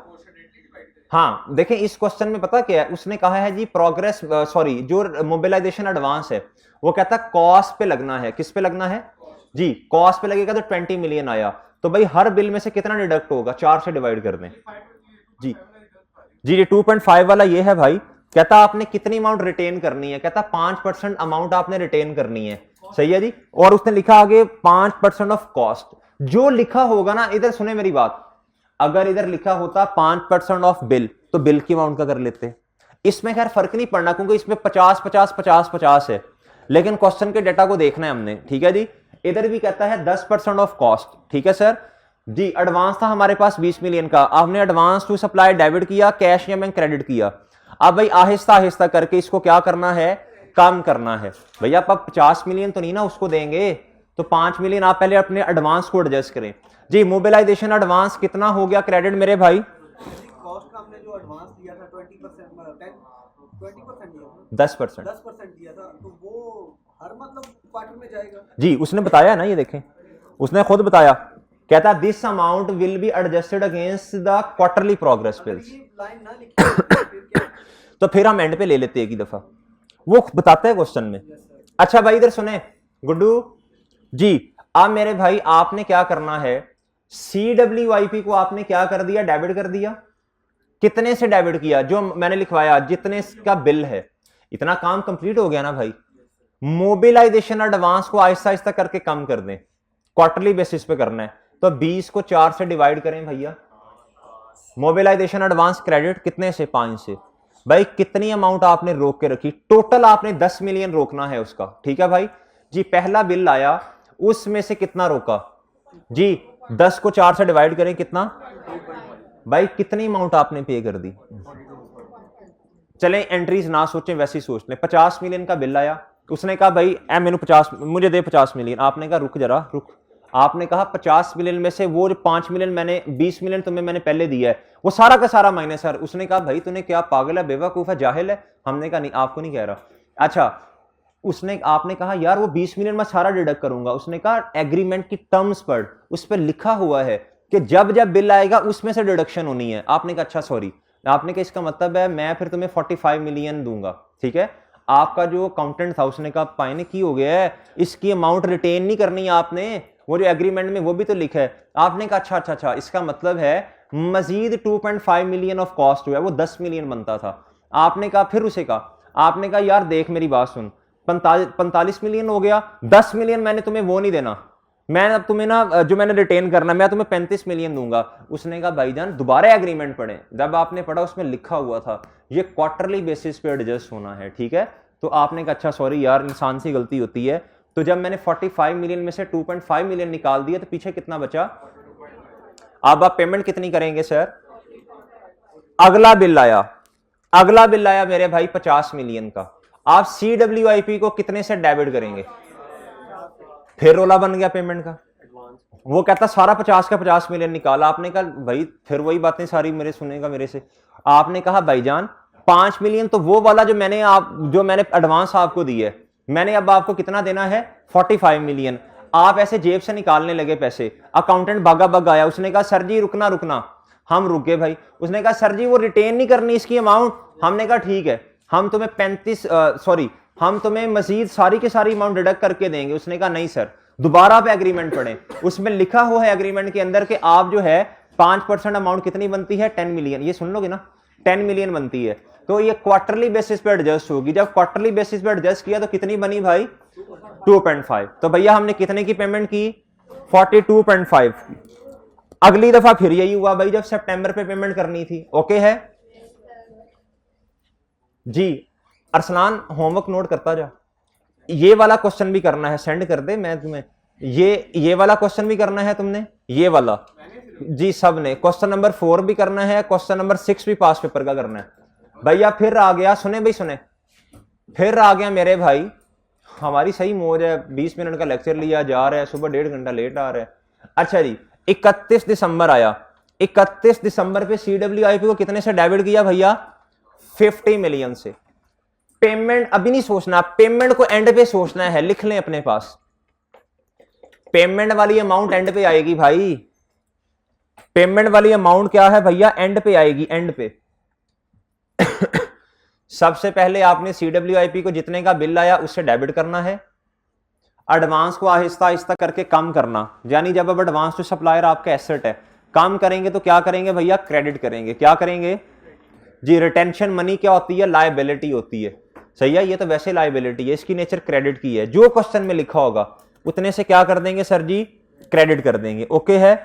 S1: हाँ देखें इस क्वेश्चन में पता क्या है, उसने कहा है जी प्रोग्रेस सॉरी जो मोबिलाइजेशन एडवांस है वो कहता है कॉस्ट पे लगना है, किस पे लगना है जी, कॉस्ट पे लगेगा तो 20 मिलियन आया, तो भाई हर बिल में से कितना डिडक्ट होगा, 4 से डिवाइड कर दें जी जी 2.5 वाला ये है भाई, कहता आपने कितनी अमाउंट रिटेन करनी है, कहता 5% अमाउंट आपने रिटेन करनी है, सही है जी, और उसने लिखा आगे 5% ऑफ कॉस्ट, जो लिखा होगा ना, इधर सुने मेरी बात, अगर इधर लिखा होता 5% ऑफ बिल तो बिल की अमाउंट का कर लेते, इसमें खैर फर्क नहीं पड़ना क्योंकि इसमें 50-50-50-50 है, लेकिन क्वेश्चन के डेटा को देखना है हमने, ठीक है जी। इधर भी कहता है 10% ऑफ कॉस्ट, ठीक है सर जी, एडवांस था हमारे पास 20 मिलियन का, आपने एडवांस टू सप्लाई डेबिट किया, कैश या बैंक क्रेडिट किया, अब भाई आहिस्ता आहिस्ता करके इसको क्या करना है, कम करना है, भैया आप 50 मिलियन तो नहीं ना उसको देंगे, तो 5 मिलियन आप पहले अपने एडवांस को एडजस्ट करें जी। मोबिलाइजेशन एडवांस कितना हो गया क्रेडिट मेरे भाई,
S2: कॉस्ट का हमने जो एडवांस दिया था 10% दिया था, तो वो हर मतलब क्वार्टर में जाएगा
S1: जी, उसने बताया ना, ये देखें उसने खुद बताया, कहता this amount will be adjusted against the quarterly progress bills,
S2: line ना लिखी
S1: तो फिर हम एंड पे ले लेते हैं एक ही दफा, वो बताता है क्वेश्चन में। अच्छा भाई इधर सुने गुड्डू जी, अब मेरे भाई आपने क्या करना है, CWIP को आपने क्या कर दिया, डेबिट कर दिया, कितने से डेबिट किया, जो मैंने लिखवाया जितने का बिल है, इतना काम कंप्लीट हो गया ना भाई। मोबिलाइजेशन एडवांस को आहिस्ता आहिस्ता करके कम कर दें, क्वार्टरली बेसिस पे करना है, तो 20 को 4 से डिवाइड करें भैया, मोबिलाइजेशन एडवांस क्रेडिट कितने से, 5 से, भाई कितनी अमाउंट आपने रोक के रखी, टोटल आपने 10 मिलियन रोकना है उसका, ठीक है भाई जी। पहला बिल आया उसमें से कितना रोका जी, 10 को 4 से डिवाइड करें कितना, भाई कितनी अमाउंट आपने पे कर दी, चलें एंट्रीज ना सोचें वैसे ही सोच लें, 50 मिलियन का बिल आया, उसने कहा भाई मैंने 50 मुझे दे 50 मिलियन, आपने कहा रुक जरा रुक, आपने कहा 50 मिलियन में से वो जो 5 मिलियन मैंने 20 मिलियन तुम्हें मैंने पहले दिया है वो सारा का सारा माइनस सर, उसने कहा भाई तूने क्या पागल है, बेवकूफ है, जाहिल है, हमने कहा नहीं आपको नहीं कह रहा, अच्छा उसने आपने कहा यार वो 20 मिलियन मैं सारा डिडक्ट करूंगा, उसने कहा एग्रीमेंट की टर्म्स पढ़, उस पर लिखा हुआ है कि जब जब बिल आएगा उसमें से डिडक्शन होनी है, आपने कहा अच्छा सॉरी, आपने कहा इसका मतलब है मैं फिर तुम्हें 45 मिलियन दूंगा, ठीक है, आपका जो अकाउंटेंट था उसने कहा पाइने की हो गया है, इसकी अमाउंट रिटेन नहीं करनी आपने, वो जो एग्रीमेंट में वो भी तो लिखा है, आपने कहा अच्छा अच्छा अच्छा, इसका मतलब है मजीद 2.5 मिलियन ऑफ कॉस्ट जो है वो 10 मिलियन बनता था, आपने कहा फिर उसे कहा, आपने कहा यार देख मेरी बात सुन, 45 मिलियन हो गया, 10 मिलियन मैंने तुम्हें वो नहीं देना, मैं अब तुम्हें ना जो मैंने रिटेन करना मैं तुम्हें 35 मिलियन दूंगा, उसने कहा भाईजान दोबारा एग्रीमेंट पढ़े, जब आपने पढ़ा उसमें लिखा हुआ था ये क्वार्टरली बेसिस पे एडजस्ट होना है, ठीक है, तो आपने कहा अच्छा सॉरी यार इंसान से गलती होती है, तो जब मैंने 45 मिलियन में से 2.5 मिलियन निकाल दिया तो पीछे कितना बचा, अब आप पेमेंट कितनी करेंगे सर, अगला बिल आया मेरे भाई 50 मिलियन का, आप CWIP को कितने से डेबिट करेंगे, फिर रोला बन गया पेमेंट का, वो कहता सारा 50 का 50 मिलियन निकाला, आपने कहा भाई फिर वही बातें सारी मेरे सुनेगा मेरे से, आपने कहा भाईजान 5 मिलियन तो वो वाला जो मैंने एडवांस आपको दी है, मैंने अब आपको कितना देना है 45 मिलियन, आप ऐसे जेब से निकालने लगे पैसे, अकाउंटेंट भागा भाग आया, उसने कहा सर जी रुकना, हम रुक गए भाई, उसने कहा सर जी वो रिटेन नहीं करनी इसकी अमाउंट, हमने कहा ठीक है हम तुम्हें हम तुम्हें मजीद सारी की सारी अमाउंट डिडक्ट करके देंगे, उसने कहा नहीं सर दोबारा पे एग्रीमेंट पढ़े, उसमें लिखा हुआ है एग्रीमेंट के अंदर कि आप जो है 5% अमाउंट कितनी बनती है 10 मिलियन, ये सुन लोगे ना 10 मिलियन बनती है, तो ये क्वार्टरली बेसिस पे एडजस्ट होगी, जब क्वार्टरली बेसिस पे एडजस्ट किया तो कितनी बनी भाई 2.5, तो भैया हमने कितने की पेमेंट की 42.5 की, अगली दफा फिर यही हुआ भाई जब सितंबर पे पेमेंट करनी थी, ओके है जी। अरसलान होमवर्क नोट करता जा, ये वाला क्वेश्चन भी करना है, सेंड कर दे मैं तुम्हें, ये वाला क्वेश्चन भी करना है तुमने, ये वाला जी सब ने, क्वेश्चन नंबर 4 भी करना है, क्वेश्चन नंबर 6 भी पास पेपर का करना है भैया। फिर आ गया सुने भाई सुने, फिर आ गया मेरे भाई हमारी सही मौज है, 20 मिनट का लेक्चर लिया, जा रहा है, सुबह 1.5 घंटा लेट आ रहा है। अच्छा जी, 31 दिसंबर आया, 31 दिसंबर पे CWIP को कितने से डेबिट किया भैया? 50 मिलियन से। पेमेंट अभी नहीं सोचना, पेमेंट को एंड पे सोचना है, लिख लें अपने पास। पेमेंट वाली अमाउंट एंड पे आएगी भाई, पेमेंट वाली अमाउंट क्या है भैया? एंड पे आएगी, एंड पे। सबसे पहले आपने CWIP को जितने का बिल आया उससे डेबिट करना है, एडवांस को आहिस्ता आहिस्ता करके कम करना, यानी जब अब एडवांस टू सप्लायर आपका एसेट है, कम करेंगे तो क्या करेंगे भैया? क्रेडिट करेंगे। क्या करेंगे जी? रिटेंशन मनी क्या होती है? लायबिलिटी होती है, सही है। ये तो वैसे लायबिलिटी है, इसकी नेचर क्रेडिट की है। जो क्वेश्चन में लिखा होगा उतने से क्या कर देंगे सर जी? क्रेडिट कर देंगे। ओके है।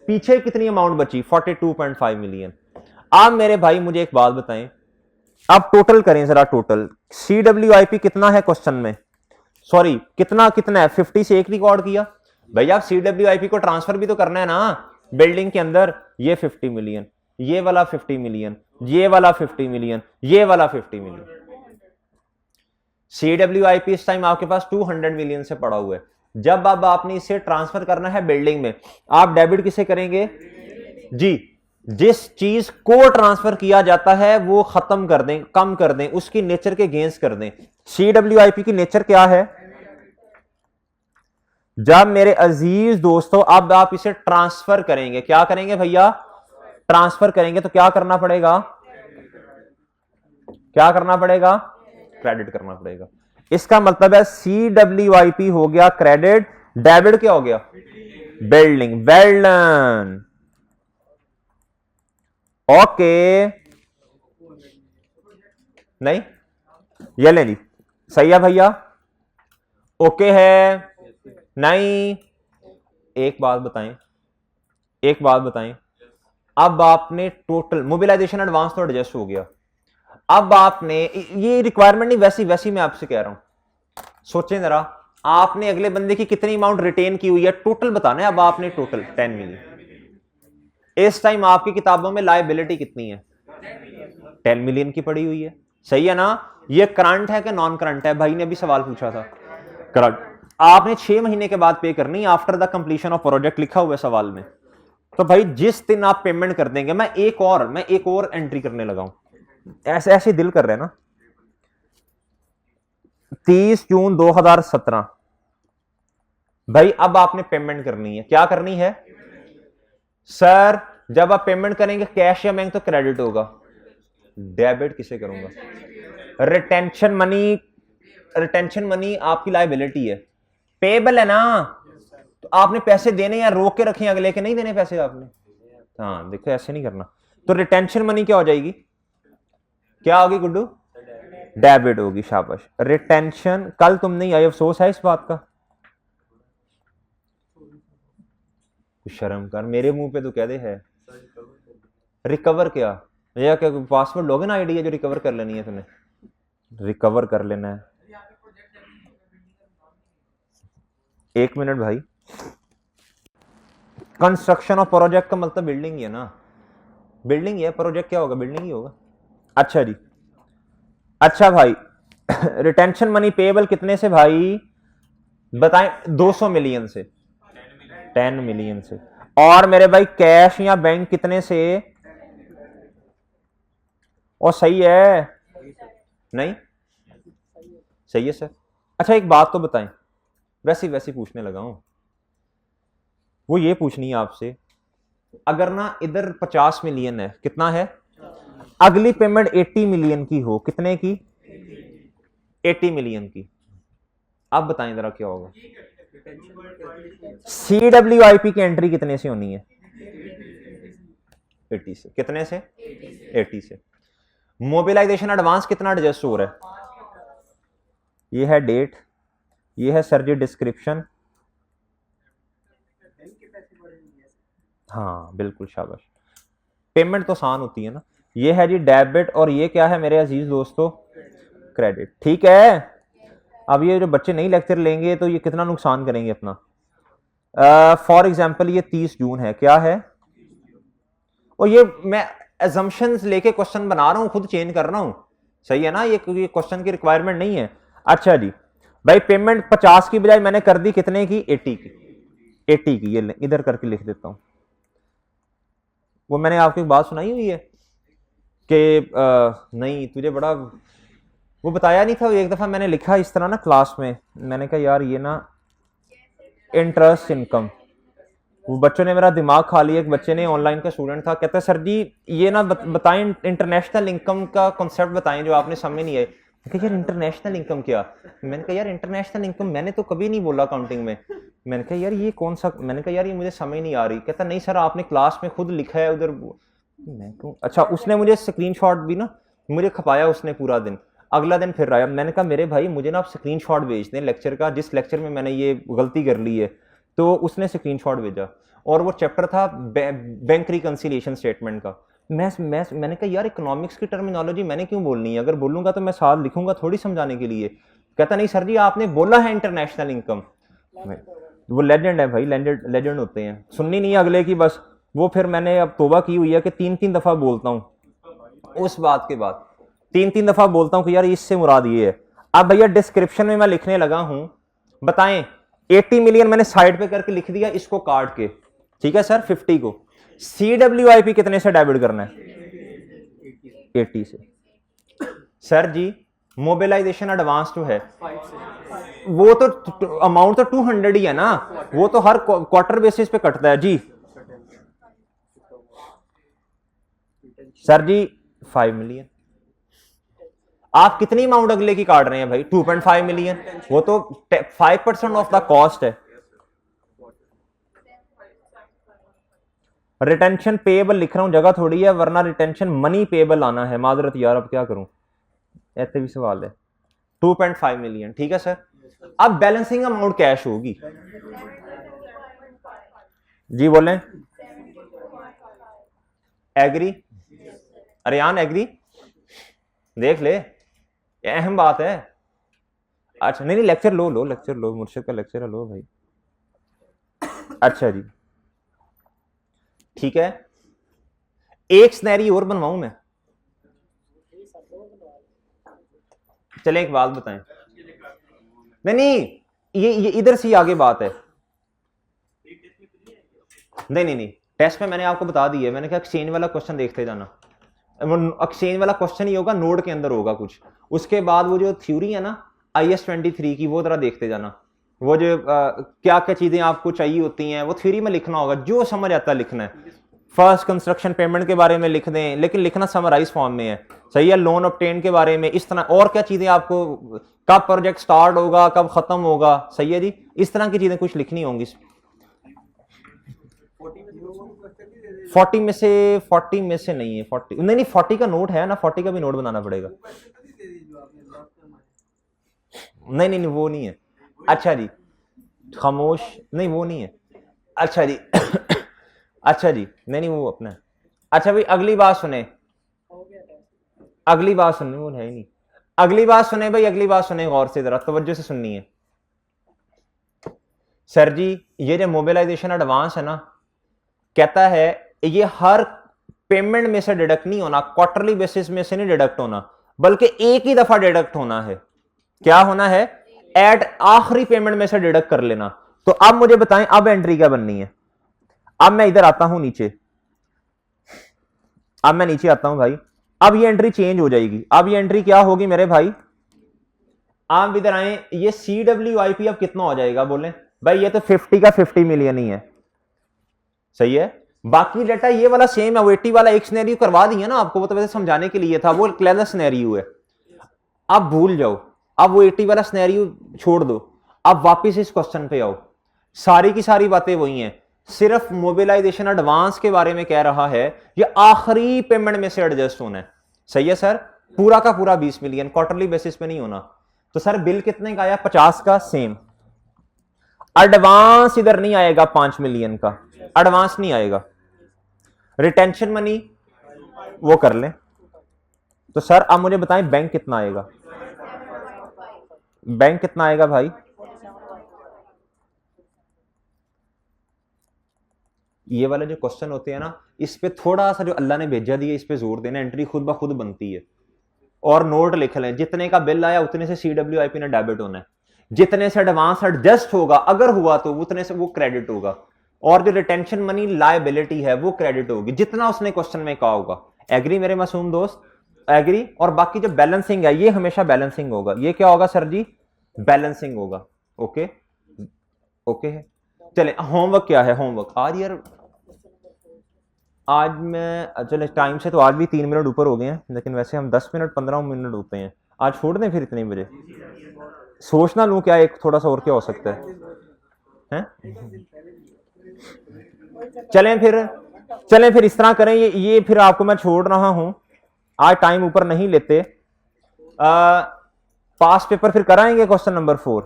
S1: पीछे कितनी अमाउंट बची? 42.5 मिलियन। आप मेरे भाई मुझे एक बात बताएं, आप टोटल करें जरा, टोटल CWIP कितना है क्वेश्चन में? सॉरी, कितना कितना है? 50 से एक रिकॉर्ड किया भैया। आप CWIP को ट्रांसफर भी तो करना है ना बिल्डिंग के अंदर। ये 50 मिलियन, ये वाला 50 मिलियन, ये वाला 50 मिलियन, ये वाला 50 मिलियन। CWIP इस टाइम आपके पास 200 मिलियन से पड़ा हुआ है। जब अब आपने इसे ट्रांसफर करना है बिल्डिंग में, आप डेबिट किसे करेंगे जी? जिस चीज को ट्रांसफर किया जाता है वो खत्म कर दें, कम कर दें, उसकी नेचर के अगेंस्ट कर दें। CWIP की नेचर क्या है? जब मेरे अजीज दोस्तों अब आप इसे ट्रांसफर करेंगे, क्या करेंगे भैया? ट्रांसफर करेंगे तो क्या करना पड़ेगा? क्या करना पड़ेगा? क्रेडिट करना पड़ेगा। इसका मतलब है CWIP हो गया क्रेडिट, डेबिट क्या हो गया? बिल्डिंग। Well done. ओके, नहीं ये ले ली, सही है भैया? ओके है नहीं? एक बात बताएं, एक बात बताएं, अब आपने टोटल मोबिलाइजेशन एडवांस तो एडजस्ट हो गया, अब आपने ये रिक्वायरमेंट नहीं, वैसी वैसी मैं आपसे कह रहा हूं, सोचें जरा, आपने अगले बंदे की कितनी अमाउंट रिटेन की हुई है, टोटल बताना है। अब आपने टोटल 10 मिलियन। इस टाइम आपकी किताबों में लायबिलिटी कितनी है? 10 मिलियन की पड़ी हुई है, सही है ना? ये करंट है कि नॉन करंट है? भाई ने अभी सवाल पूछा था, करंट। आपने 6 महीने के बाद पे करनी, after the completion of project लिखा हुआ है सवाल में। तो भाई जिस दिन आप पेमेंट कर देंगे, मैं एक और एंट्री करने लगा हूं, ऐसे ऐसे दिल कर रहे हैं ना। 30 जून 2017 भाई, अब आपने पेमेंट करनी है। क्या करनी है सर? जब आप पेमेंट करेंगे कैश या बैंक तो क्रेडिट होगा, डेबिट किसे करूंगा? रिटेंशन मनी, रिटेंशन मनी आपकी लायबिलिटी है, पेबल है ना, तो आपने पैसे देने या रोक के रखे, अगले के नहीं देने पैसे आपने। हाँ देखो, ऐसे नहीं करना। तो रिटेंशन मनी क्या हो जाएगी? क्या होगी गुड्डू? डेबिट होगी, शाबाश। रिटेंशन, कल तुम नहीं आई, अफसोस है इस बात का? शर्म कर, मेरे मुंह पे तो कह दे है। रिकवर क्या? या क्या पासवर्ड लॉगिन आईडी है जो रिकवर कर लेनी है तुमने? रिकवर कर लेना है। एक मिनट भाई, कंस्ट्रक्शन ऑफ प्रोजेक्ट का मतलब बिल्डिंग ही है ना, बिल्डिंग ही है, प्रोजेक्ट क्या होगा? बिल्डिंग ही होगा। अच्छा जी, अच्छा भाई, रिटेंशन मनी पेबल कितने से भाई बताएं? 200 मिलियन से, 10 मिलियन से। और मेरे भाई कैश या बैंक कितने से? और सही है नहीं? सही है सर। अच्छा एक बात तो बताएं, वैसी वैसी पूछने लगा हूं, वो ये पूछनी है आपसे, अगर ना इधर 50 मिलियन है, कितना है? अगली पेमेंट 80 मिलियन की हो, कितने की? 80 मिलियन की। अब बताएं जरा क्या होगा? CWIP की एंट्री कितने से होनी है? 80 से। कितने से? 80 से। मोबिलाइजेशन एडवांस कितना एडजस्ट हो रहा है? ये है डेट, ये है सर जी डिस्क्रिप्शन। हाँ बिल्कुल, शाबाश। पेमेंट तो आसान होती है ना। ये है जी डेबिट, और ये क्या है मेरे अजीज दोस्तों? क्रेडिट। ठीक है। अब ये जो बच्चे नई लेक्चर लेंगे तो ये कितना नुकसान करेंगे अपना। फॉर एग्जाम्पल ये 30 जून है, क्या है? और ये मैं assumptions लेके क्वेश्चन बना रहा हूं, खुद चेंज कर रहा हूं, सही है ना? ये क्वेश्चन की रिक्वायरमेंट नहीं है। अच्छा जी, भाई पेमेंट 50 की बजाय मैंने कर दी कितने की, 80 की, 80 की। ये इधर करके लिख देता हूं। वो मैंने आपको एक बात सुनाई हुई है कि नहीं तुझे बड़ा वो बताया नहीं था। एक दफा मैंने लिखा इस तरह ना क्लास में, मैंने कहा यार ये ना इंटरेस्ट इनकम, वो बच्चों ने मेरा दिमाग खा लिया। एक बच्चे ने, ऑनलाइन का स्टूडेंट था, कहता है सर जी ये ना बताएं इंटरनेशनल इनकम का कॉन्सेप्ट बताएं जो आपने समझ नहीं आए। यार इंटरनेशनल इनकम क्या? मैंने कहा यार इंटरनेशनल इनकम मैंने तो कभी नहीं बोला अकाउंटिंग में। मैंने कहा यार ये कौन सा, मैंने कहा यार ये मुझे समझ नहीं आ रही। कहता नहीं सर आपने क्लास में खुद लिखा है उधर। मैं कहूँ अच्छा। उसने मुझे स्क्रीनशॉट भी ना मुझे खपाया उसने पूरा दिन। अगला दिन फिर आया, मैंने कहा मेरे भाई मुझे ना आप स्क्रीनशॉट भेज दें लेक्चर का, जिस लेक्चर में मैंने ये गलती कर ली है। तो उसने स्क्रीनशॉट भेजा और वो चैप्टर था बैंक रिकंसिलिएशन स्टेटमेंट का। मैंने कहा यार इकोनॉमिक्स की टर्मिनोलॉजी मैंने क्यों बोलनी है, अगर बोलूंगा तो मैं साथ लिखूंगा थोड़ी समझाने के लिए। कहता नहीं सर जी आपने बोला है इंटरनेशनल इनकम। वो लेजेंड है भाई, लेजेंड होते हैं, सुननी नहीं है अगले की बस। वो फिर मैंने अब तौबा की हुई है कि 3-3 दफा बोलता हूं उस बात के बाद, 3-3 दफा बोलता हूं कि यार इससे मुराद ये है। अब भैया डिस्क्रिप्शन में मैं लिखने लगा हूं, बताएं 80 मिलियन मैंने साइड पे करके लिख दिया इसको काट के, ठीक है सर। 50 को CWIP कितने से डेबिट करना है? 80 से। सर जी मोबिलाइजेशन एडवांस जो है वो तो अमाउंट तो 200 ही है ना, वो तो हर क्वार्टर बेसिस पे कटता है जी। सर जी 5 मिलियन। आप कितनी अमाउंट अगले की काट रहे हैं भाई? 2.5 मिलियन। वो तो 5% ऑफ द कॉस्ट है। रिटेंशन पेएबल लिख रहा हूं, जगह थोड़ी है, वरना रिटेंशन मनी पेएबल आना है। माजरत यार अब क्या करूं, ऐसे भी सवाल है। 2.5 मिलियन ठीक है सर। अब बैलेंसिंग अमाउंट कैश होगी जी, बोलें। एग्री? अरियान एग्री? देख ले अहम बात है। अच्छा नहीं लेक्चर लो लेक्चर लो, मुर्शिद का लेक्चर है, लो भाई। अच्छा जी ठीक है, एक स्नैरी और बनवाऊं मैं? चले एक बात बताएं। नहीं ये इधर से आगे बात है। नहीं टेस्ट में मैंने आपको बता दी है, मैंने कहा एक्सचेंज वाला क्वेश्चन देखते जाना। एक्सचेंज वाला क्वेश्चन ही होगा, नोड के अंदर होगा कुछ। उसके बाद वो जो थ्योरी है ना IS 23 की, वो जरा देखते जाना। वो जो क्या क्या चीजें आपको चाहिए होती हैं वो थ्योरी में लिखना होगा, जो समझ आता है लिखना है। फर्स्ट कंस्ट्रक्शन पेमेंट के बारे में लिख दें, लेकिन लिखना समराइज फॉर्म में है, सही है। लोन ऑब्टेन के बारे में इस तरह, और क्या चीजें आपको, कब प्रोजेक्ट स्टार्ट होगा कब खत्म होगा, सही है जी, इस तरह की चीजें कुछ लिखनी होंगी। 40 में से नहीं है, 40 नहीं 40 का नोट है ना, 40 का भी नोट बनाना पड़ेगा। नहीं वो नहीं है। अच्छा जी खामोश, नहीं वो नहीं है। अच्छा जी अच्छा जी नहीं वो अपना है। अच्छा भाई अगली बात सुने, अगली बात सुननी, वो है ही नहीं। अगली बात सुने भाई, अगली बात सुने गौर से, जरा तवज्जो से सुननी है। सर जी ये जो मोबिलाइजेशन एडवांस है ना, कहता है ये हर पेमेंट में से डिडक्ट नहीं होना, क्वार्टरली बेसिस में से नहीं डिडक्ट होना, बल्कि एक ही दफा डिडक्ट होना है। क्या होना है? एट आखिरी पेमेंट में से डिडक्ट कर लेना। तो अब मुझे बताएं अब एंट्री क्या बननी है? अब मैं इधर आता हूं नीचे, अब मैं नीचे आता हूं भाई, अब ये एंट्री चेंज हो जाएगी। अब ये एंट्री क्या होगी मेरे भाई? आप इधर आए, ये CWIP अब कितना हो जाएगा बोले भाई? ये तो 50 का 50 मिलियन ही है, सही है। बाकी डेटा ये वाला सेम है, वो 80 वाला एक सिनेरियो करवा दिया ना आपको, वो तो वैसे समझाने के लिए था, वो क्लेवर सिनेरियो है। अब भूल जाओ, अब वो 80 वाला सिनेरियो छोड़ दो, अब वापस इस क्वेश्चन पे आओ। सारी की सारी बातें वही हैं, सिर्फ मोबिलाइजेशन एडवांस के बारे में कह रहा है, ये आखिरी पेमेंट में से एडजस्ट होना है, सही है सर। पूरा का पूरा 20 मिलियन क्वार्टरली बेसिस पे नहीं होना। तो सर बिल कितने का आया? 50 का, सेम। एडवांस इधर नहीं आएगा, 5 मिलियन का एडवांस नहीं आएगा। रिटेंशन मनी वो कर ले। तो सर अब मुझे बताएं बैंक कितना आएगा? बैंक कितना आएगा भाई? ये वाले जो क्वेश्चन होते हैं ना, इस पे थोड़ा सा जो अल्लाह ने भेजा दिया इस पे जोर देना, एंट्री खुद ब खुद बनती है। और नोट लिख लें, जितने का बिल आया उतने से CWIP ने डेबिट होना है। जितने से एडवांस एडजस्ट होगा अगर हुआ तो उतने से वो क्रेडिट होगा, और जो रिटेंशन मनी लायबिलिटी है वो क्रेडिट होगी जितना उसने क्वेश्चन में कहा होगा। एग्री मेरे मासूम दोस्त, एग्री। और बाकी जो बैलेंसिंग है ये हमेशा बैलेंसिंग होगा। ये क्या होगा सर जी? बैलेंसिंग होगा। ओके ओके है। चले होमवर्क क्या है? होमवर्क आज यार, आज मैं चले टाइम से तो आज भी 3 मिनट ऊपर हो गए हैं, लेकिन वैसे हम 10 मिनट 15 मिनट होते हैं। आज छोड़ दें फिर इतने बजे? सोचना लूं क्या एक थोड़ा सा और क्या हो सकता है? चलें फिर इस तरह करें, ये फिर आपको मैं छोड़ रहा हूं, आज टाइम ऊपर नहीं लेते। पास पेपर फिर कराएंगे क्वेश्चन नंबर 4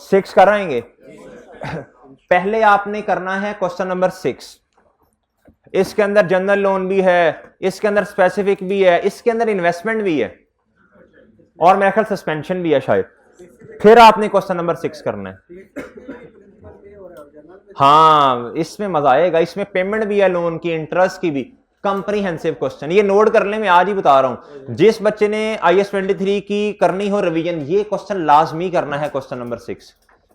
S1: 6 कराएंगे। पहले आपने करना है क्वेश्चन नंबर 6। इसके अंदर जनरल लोन भी है, इसके अंदर स्पेसिफिक भी है, इसके अंदर इन्वेस्टमेंट भी है, और मेरे ख्याल सस्पेंशन भी है शायद। फिर आपने क्वेश्चन नंबर 6 करना है। हाँ इसमें मजा आएगा, इसमें पेमेंट भी है लोन की, इंटरेस्ट की भी, कंप्रीहेंसिव क्वेश्चन। ये नोट कर ले, मैं आज ही बता रहा हूं, जिस बच्चे ने IAS 23 की करनी हो रिवीजन, ये क्वेश्चन लाजमी करना है, क्वेश्चन नंबर 6।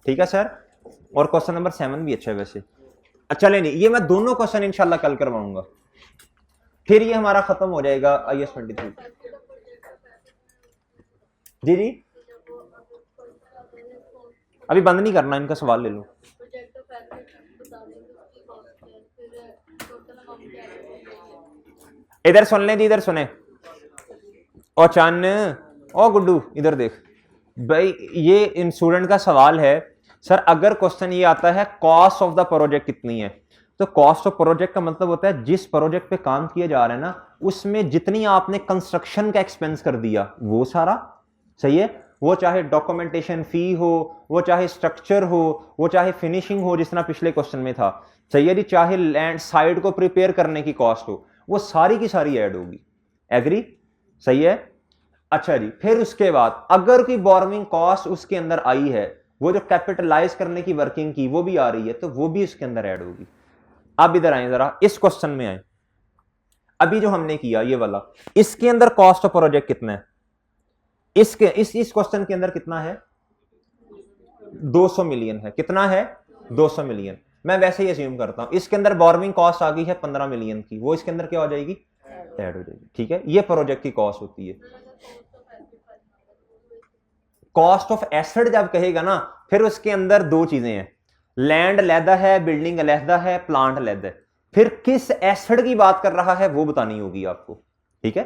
S1: ठीक है सर? और क्वेश्चन नंबर 7 भी अच्छा है वैसे। चले नहीं, ये मैं दोनों क्वेश्चन इंशाल्लाह कल करवाऊंगा, फिर ये हमारा खत्म हो जाएगा IAS 23। जी जी अभी बंद नहीं करना, इनका सवाल ले लो। इधर सुन लें जी, इधर सुने। ओ चन्न, ओ गुड्डू इधर देख भाई, ये इन स्टूडेंट का सवाल है सर, अगर क्वेश्चन ये आता है कॉस्ट ऑफ द प्रोजेक्ट कितनी है, तो कॉस्ट ऑफ प्रोजेक्ट का मतलब होता है जिस प्रोजेक्ट पे काम किया जा रहा है ना, उसमें जितनी आपने कंस्ट्रक्शन का एक्सपेंस कर दिया वो सारा। सही है? वो चाहे डॉक्यूमेंटेशन फी हो, वो चाहे स्ट्रक्चर हो, वो चाहे फिनिशिंग हो जिस तरह पिछले क्वेश्चन में था। सही है जी? चाहे लैंड साइड को प्रिपेयर करने की कॉस्ट हो, वो सारी की सारी ऐड होगी। एग्री? सही है? अच्छा जी, फिर उसके बाद अगर कोई बोरोइंग कॉस्ट उसके अंदर आई है, वो जो कैपिटलाइज करने की वर्किंग की वो भी आ रही है, तो वो भी इसके अंदर ऐड होगी। अब इधर आए जरा, इस क्वेश्चन में आए, अभी जो हमने किया ये वाला, इसके अंदर कॉस्ट ऑफ प्रोजेक्ट कितना है? इस क्वेश्चन के अंदर कितना है? 200 मिलियन है। कितना है? 200 मिलियन। मैं वैसे ही अज्यूम करता हूं इसके अंदर बोरोइंग कॉस्ट आ गई है 15 मिलियन की, वो इसके अंदर क्या हो जाएगी? ऐड हो जाएगी। ठीक है? ये प्रोजेक्ट की कॉस्ट होती है। कॉस्ट ऑफ एसेट जब कहेगा ना, फिर उसके अंदर दो चीजें हैं, लैंड अलहदा है, बिल्डिंग अलहदा है, प्लांट अलहदा है। फिर किस एसेट की बात कर रहा है वो बतानी होगी आपको। ठीक है?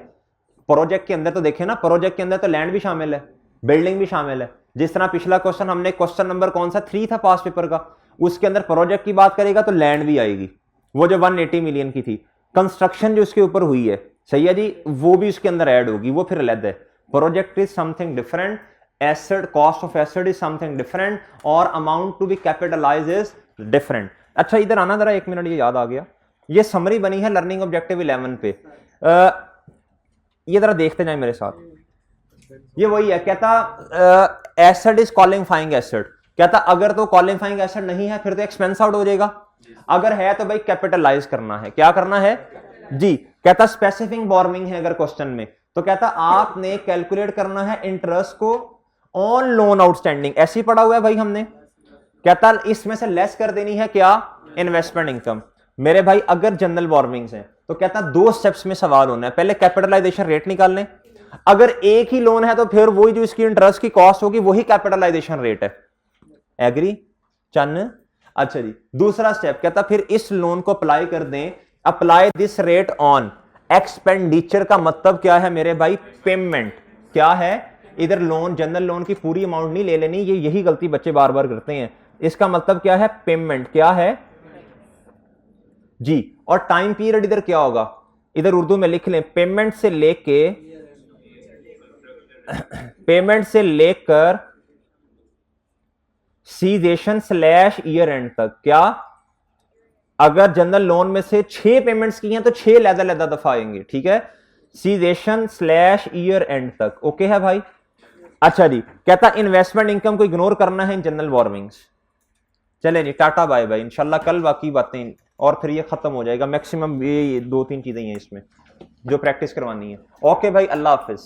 S1: प्रोजेक्ट के अंदर तो देखें ना, प्रोजेक्ट के अंदर तो लैंड भी शामिल है, बिल्डिंग भी शामिल है। जिस तरह पिछला क्वेश्चन हमने, क्वेश्चन नंबर कौन सा 3 था पास पेपर का, उसके अंदर प्रोजेक्ट की बात करेगा तो लैंड भी आएगी, वो जो 180 मिलियन की थी। कंस्ट्रक्शन जो उसके ऊपर हुई है, सही है जी, वो भी उसके अंदर ऐड होगी, वो फिर अलग है। Project is something different, asset, cost of asset is something different, और amount to be capitalize is different. अच्छा इधर आना जरा, 1 मिनट, ये याद आ गया, ये समरी बनी है लर्निंग ऑब्जेक्टिव 11 पे। ये जरा देखते जाए मेरे साथ। ये वही है, कहता एसेट इज क्वालिफाइंग एसेट, कहता अगर तो क्वालिफाइंग एसेट नहीं है फिर तो एक्सपेंस आउट हो जाएगा, अगर है तो भाई कैपिटलाइज करना है। क्या करना है जी? कहता स्पेसिफिक बोरोइंग है अगर क्वेश्चन में, तो कहता आपने कैलकुलेट करना है इंटरेस्ट को ऑन लोन आउटस्टैंडिंग, ऐसे ही पढ़ा हुआ है भाई हमने। कहता इसमें से लेस कर देनी है क्या? Investment income. मेरे भाई अगर जनरल बोरोइंग्स हैं तो कहता 2 स्टेप्स में सवाल होना है, पहले कैपिटलाइजेशन रेट निकाल लें, अगर एक ही लोन है तो फिर वही जो इसकी इंटरेस्ट की कॉस्ट होगी वही कैपिटलाइजेशन रेट है। एग्री चन्न? अच्छा जी, दूसरा स्टेप कहता फिर इस लोन को अप्लाई कर दें, apply this rate on expenditure. का मतलब क्या है मेरे भाई? पेमेंट। क्या है? इधर लोन, जनरल लोन की पूरी अमाउंट नहीं ले लेनी, ये यही गलती बच्चे बार बार करते हैं। इसका मतलब क्या है? पेमेंट। क्या है जी? और टाइम पीरियड इधर क्या होगा? इधर उर्दू में लिख लें, पेमेंट से लेकर सीजेशन / ईयर एंड तक। क्या? अगर जनरल लोन में से 6 पेमेंट्स की हैं तो 6 लहदा दफा आएंगे। ठीक है? सीजेशन / ईयर एंड तक। ओके है भाई? अच्छा जी, कहता इन्वेस्टमेंट इनकम को इग्नोर करना है इन जनरल बोरोइंग्स। चले जी, टाटा बाय बाय, इंशाल्लाह कल बाकी बातें, और फिर ये खत्म हो जाएगा। मैक्सिमम ये 2-3 चीजें हैं इसमें जो प्रैक्टिस करवानी है। ओके भाई, अल्लाह हाफिज।